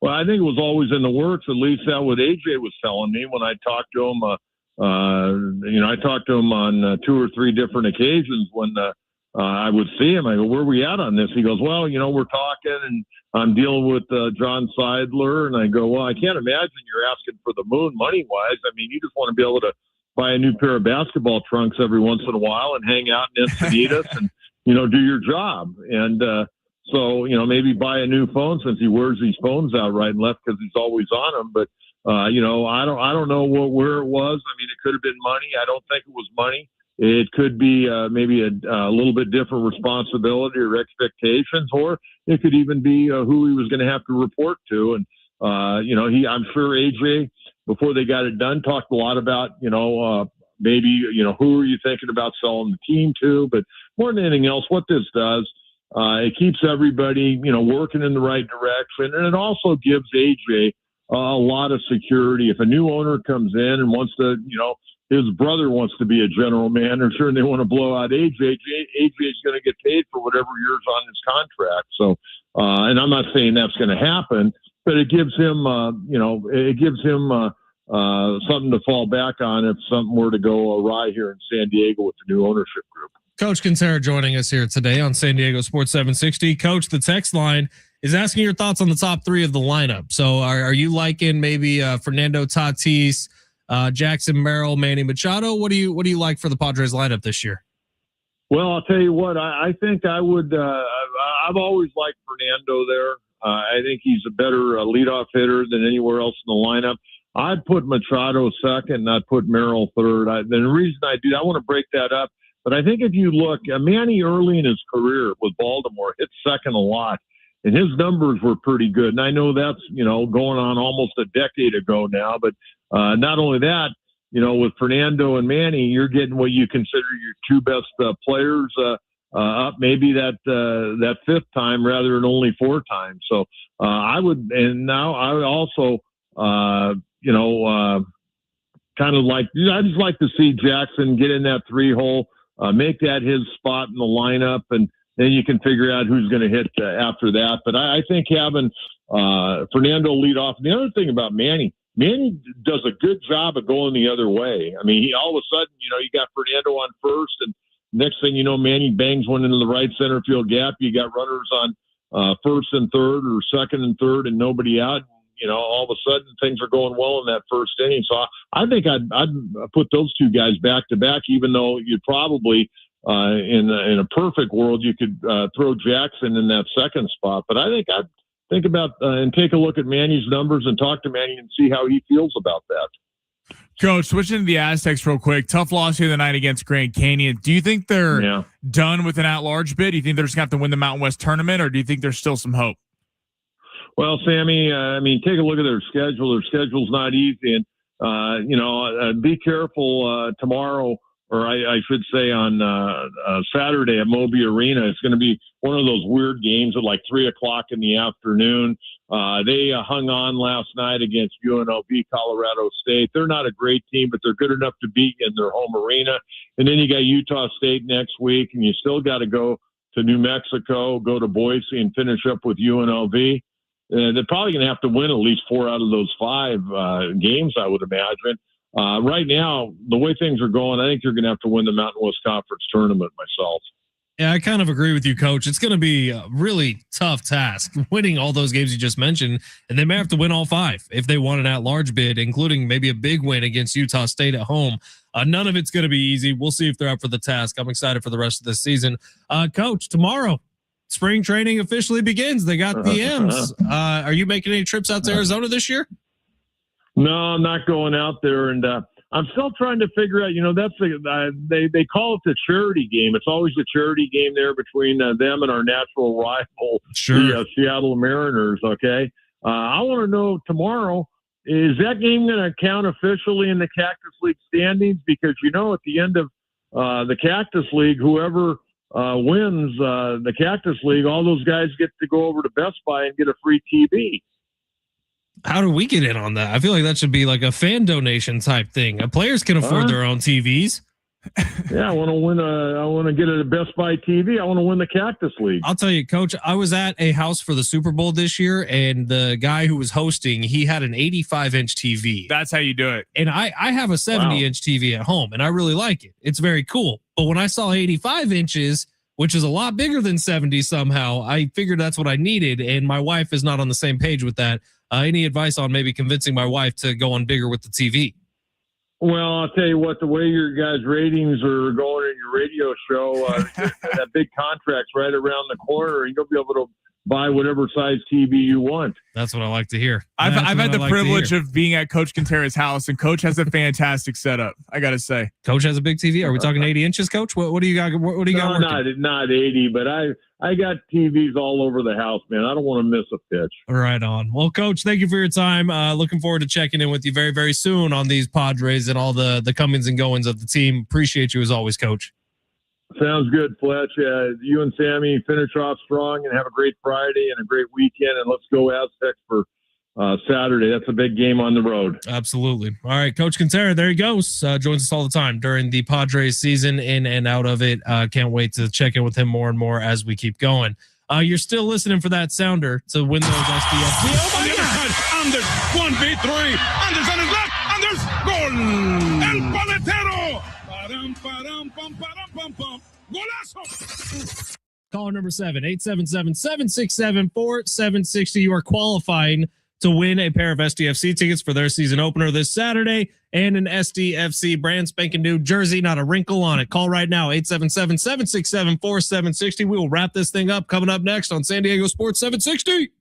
Well, I think it was always in the works. At least that's what AJ was telling me when I talked to him. I talked to him on 2 or 3 different occasions when I would see him. I go, where are we at on this? He goes, well, we're talking, and I'm dealing with John Seidler. And I go, well, I can't imagine you're asking for the moon money-wise. I mean, you just want to be able to buy a new pair of basketball trunks every once in a while and hang out in Encinitas and, do your job. And so, maybe buy a new phone, since he wears these phones out right and left because he's always on them. But, I don't know where it was. I mean, it could have been money. I don't think it was money. It could be maybe a little bit different responsibility or expectations, or it could even be who he was going to have to report to. And, I'm sure AJ, before they got it done, talked a lot about, maybe, who are you thinking about selling the team to? But more than anything else, what this does, it keeps everybody, working in the right direction. And it also gives AJ a lot of security. If a new owner comes in and wants to, his brother wants to be a general manager and they want to blow out AJ is going to get paid for whatever year's on his contract. So, and I'm not saying that's going to happen, but it gives him, something to fall back on if something were to go awry here in San Diego with the new ownership group. Coach Kentera joining us here today on San Diego Sports 760. Coach, the text line is asking your thoughts on the top 3 of the lineup. So are you liking maybe Fernando Tatis, Jackson, Merrill, Manny Machado. What do you like for the Padres lineup this year? Well, I'll tell you what, I think I would, I've always liked Fernando there. I think he's a better leadoff hitter than anywhere else in the lineup. I'd put Machado second, and I'd put Merrill third. The reason I want to break that up, but I think if you look, Manny early in his career with Baltimore hit second a lot, and his numbers were pretty good. And I know that's, going on almost a decade ago now, but not only that, with Fernando and Manny, you're getting what you consider your two best players up, maybe that fifth time rather than only four times. So I would also, kind of like, I just like to see Jackson get in that 3-hole, make that his spot in the lineup, and then you can figure out who's going to hit after that. But I think having Fernando lead off. The other thing about Manny does a good job of going the other way. I mean, he all of a sudden, you got Fernando on first, and next thing you know, Manny bangs one into the right center field gap. You got runners on first and third, or second and third, and nobody out. All of a sudden things are going well in that first inning. So I think I'd put those two guys back to back, even though you'd probably in a perfect world you could throw Jackson in that second spot. But I think I'd think about and take a look at Manny's numbers and talk to Manny and see how he feels about that. Coach, switching to the Aztecs real quick. Tough loss here the night against Grand Canyon. Do you think they're done with an at-large bid? Do you think they're just going to have to win the Mountain West tournament, or do you think there's still some hope? Well, Sammy, take a look at their schedule. Their schedule's not easy. And, be careful tomorrow, or I should say on Saturday at Moby Arena. It's going to be one of those weird games at like 3 o'clock in the afternoon. They hung on last night against UNLV, Colorado State. They're not a great team, but they're good enough to beat in their home arena. And then you got Utah State next week, and you still got to go to New Mexico, go to Boise, and finish up with UNLV. They're probably going to have to win at least 4 out of those 5 games, I would imagine. Right now, the way things are going, I think you're going to have to win the Mountain West Conference tournament myself. Yeah, I kind of agree with you, Coach. It's going to be a really tough task winning all those games you just mentioned, and they may have to win all 5 if they want an at-large bid, including maybe a big win against Utah State at home. None of it's going to be easy. We'll see if they're up for the task. I'm excited for the rest of this season. Coach, tomorrow, spring training officially begins. They got the M's. Are you making any trips out to Arizona this year? No, I'm not going out there, and I'm still trying to figure out. That's they call it the charity game. It's always the charity game there between them and our natural rival, the Seattle Mariners. Okay, I want to know tomorrow, is that game going to count officially in the Cactus League standings? Because at the end of the Cactus League, whoever wins the Cactus League, all those guys get to go over to Best Buy and get a free TV. How do we get in on that? I feel like that should be like a fan donation type thing. Players can afford their own TVs. Yeah, I want to win. I want to get a Best Buy TV. I want to win the Cactus League. I'll tell you, Coach, I was at a house for the Super Bowl this year, and the guy who was hosting, he had an 85-inch TV. That's how you do it. And I have a 70-inch TV at home, and I really like it. It's very cool. But when I saw 85 inches, which is a lot bigger than 70 somehow, I figured that's what I needed, and my wife is not on the same page with that. Any advice on maybe convincing my wife to go on bigger with the TV? Well, I'll tell you what, the way your guys' ratings are going in your radio show, that big contract's right around the corner, and you'll be able to buy whatever size TV you want. That's what I like to hear. I've had the privilege of being at Coach Kentera's house, and Coach has a fantastic setup, I got to say. Coach has a big TV? Are we talking 80 inches, Coach? What do you got? What do you got? Not 80, but I got TVs all over the house, man. I don't want to miss a pitch. Right on. Well, Coach, thank you for your time. Looking forward to checking in with you very, very soon on these Padres and all the comings and goings of the team. Appreciate you as always, Coach. Sounds good, Fletch. You and Sammy finish off strong and have a great Friday and a great weekend. And let's go Aztecs for Saturday. That's a big game on the road. Absolutely. All right, Coach Kentera, there he goes. Joins us all the time during the Padres season, in and out of it. Can't wait to check in with him more and more as we keep going. You're still listening for that sounder to win those SDF. On the other side, Anders, 1v3. Anderson is left, and there's goal. El Paletero. Param, param, pam, param, pam, pam. Golazo. Caller number 7, 877-767-4760. You are qualifying to win a pair of SDFC tickets for their season opener this Saturday and an SDFC brand spanking new jersey, not a wrinkle on it. Call right now, 877-767-4760. We will wrap this thing up coming up next on San Diego Sports 760.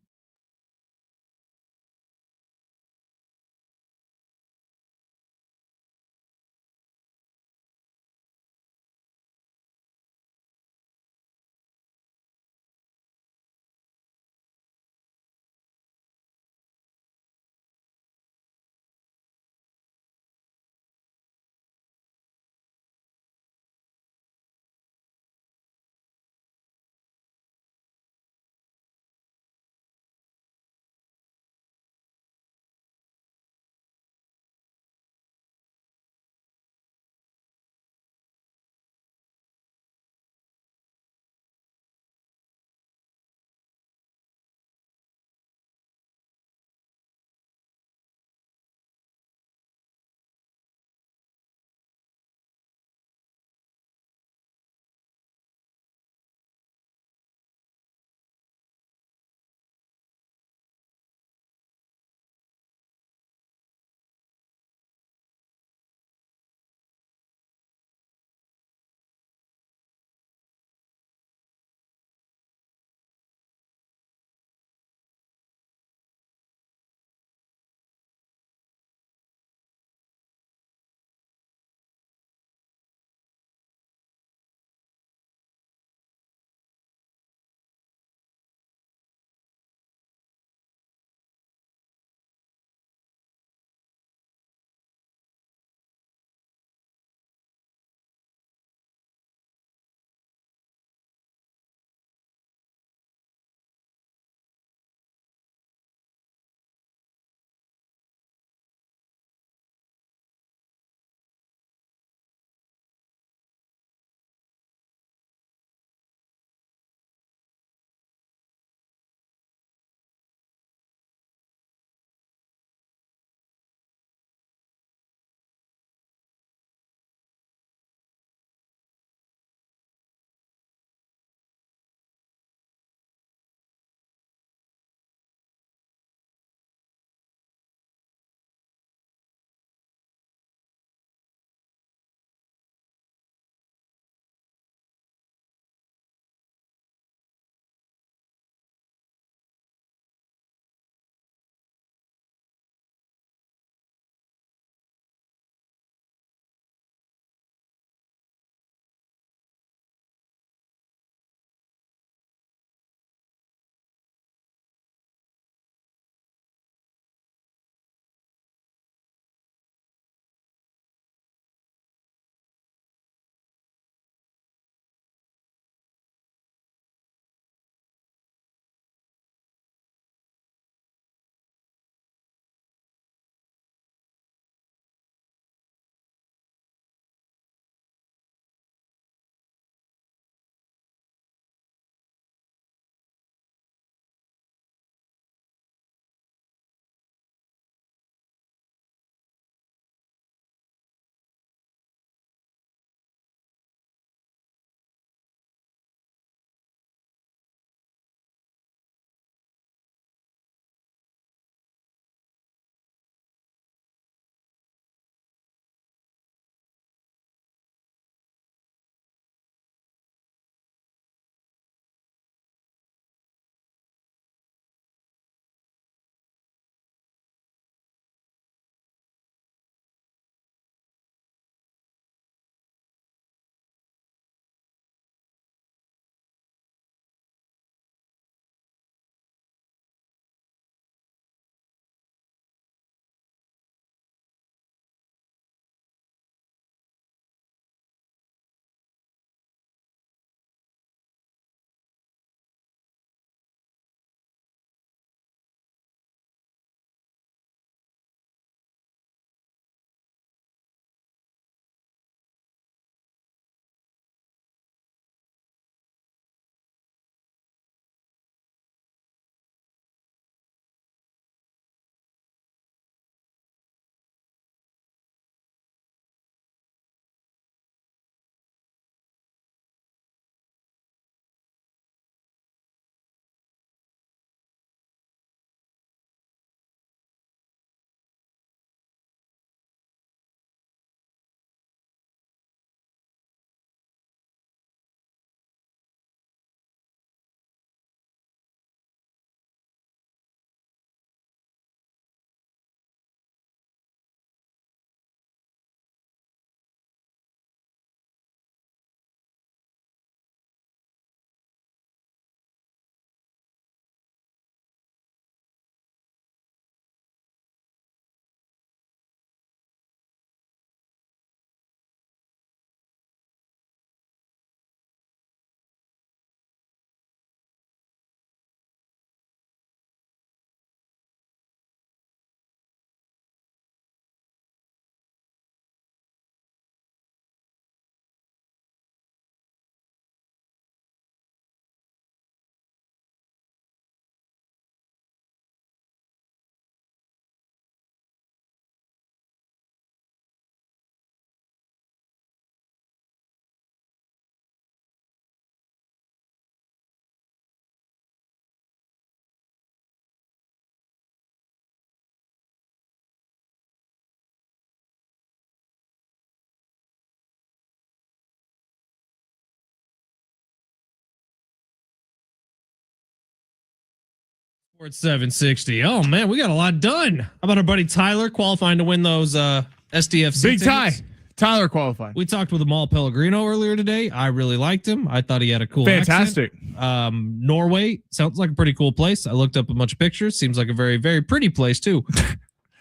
Sports 760. Oh man, we got a lot done. How about our buddy Tyler qualifying to win those SDFC Big tickets? tie. Tyler qualified. We talked with Amahl Pellegrino earlier today. I really liked him. I thought he had a cool Fantastic. accent. Norway sounds like a pretty cool place. I looked up a bunch of pictures. Seems like a very, very pretty place too.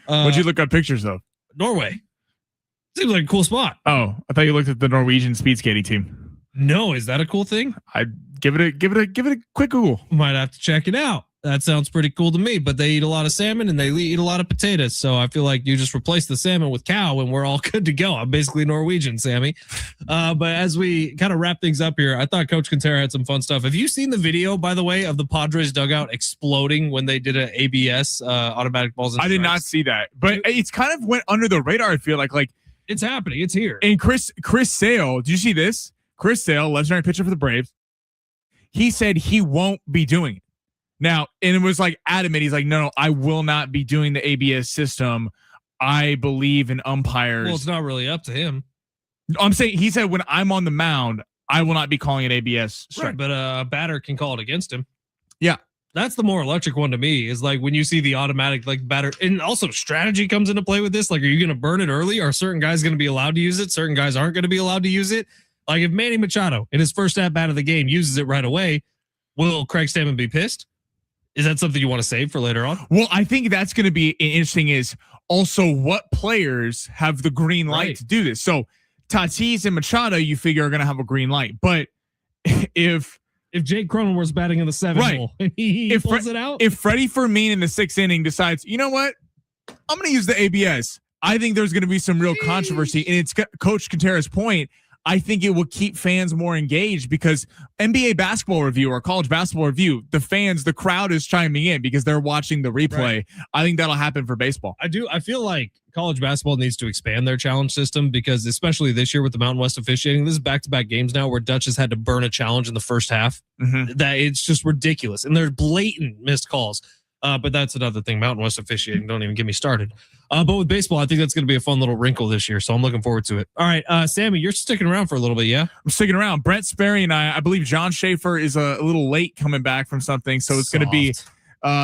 What'd you look up pictures of? Norway. Seems like a cool spot. Oh, I thought you looked at the Norwegian speed skating team. No, is that a cool thing? I'd give it a quick Google. Might have to check it out. That sounds pretty cool to me, but they eat a lot of salmon and they eat a lot of potatoes. So I feel like you just replace the salmon with cow and we're all good to go. I'm basically Norwegian, Sammy. But as we kind of wrap things up here, I thought Coach Kentera had some fun stuff. Have you seen the video, by the way, of the Padres dugout exploding when they did an ABS, automatic balls and I did strikes? not see that, but it's kind of went under the radar. I feel like It's happening. It's here. and Chris Sale. Did you see this? Chris Sale, legendary pitcher for the Braves. He said he won't be doing it. Now, and it was like adamant. He's like, no, I will not be doing the ABS system. I believe in umpires. Well, it's not really up to him. I'm saying he said when I'm on the mound, I will not be calling it ABS strike. Right, but a batter can call it against him. Yeah. That's the more electric one to me, is like when you see the automatic batter, and also strategy comes into play with this. Like, are you going to burn it early? Are certain guys going to be allowed to use it? Certain guys aren't going to be allowed to use it. Like if Manny Machado in his first at bat of the game uses it right away, will Craig Stammen be pissed? Is that something you want to save for later on? Well, I think that's going to be interesting is also what players have the green light to do this. So Tatis and Machado, you figure are going to have a green light. But if Jake Cronenworth's batting in the seventh hole and he pulls it out. If Freddie Fermin in the sixth inning decides, you know what, I'm going to use the ABS. I think there's going to be some real controversy. And it's Coach Kentera's point. I think it will keep fans more engaged because NBA basketball review or college basketball review, the fans, the crowd is chiming in because they're watching the replay. Right. I think that'll happen for baseball. I feel like college basketball needs to expand their challenge system because especially this year with the Mountain West officiating, this is back-to-back games now where Dutch has had to burn a challenge in the first half. That it's just ridiculous. And there's blatant missed calls. But that's another thing. Mountain West officiating, don't even get me started. But with baseball, I think that's going to be a fun little wrinkle this year. So I'm looking forward to it. All right, Sammy, you're sticking around for a little bit, yeah? I'm sticking around. Brent Sperry and I believe John Schaefer is a little late coming back from something. So it's going to be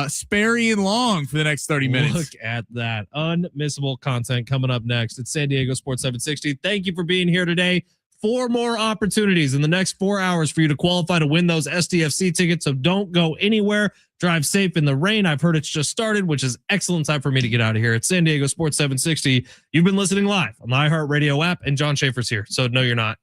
Sperry and Long for the next 30 minutes. Look at that. Unmissable content coming up next. It's San Diego Sports 760. Thank you for being here today. 4 more opportunities in the next 4 hours for you to qualify to win those SDFC tickets. So don't go anywhere. Drive safe in the rain. I've heard it's just started, which is excellent time for me to get out of here. It's San Diego Sports 760. You've been listening live on the iHeartRadio app, and John Schaefer's here. So no, you're not.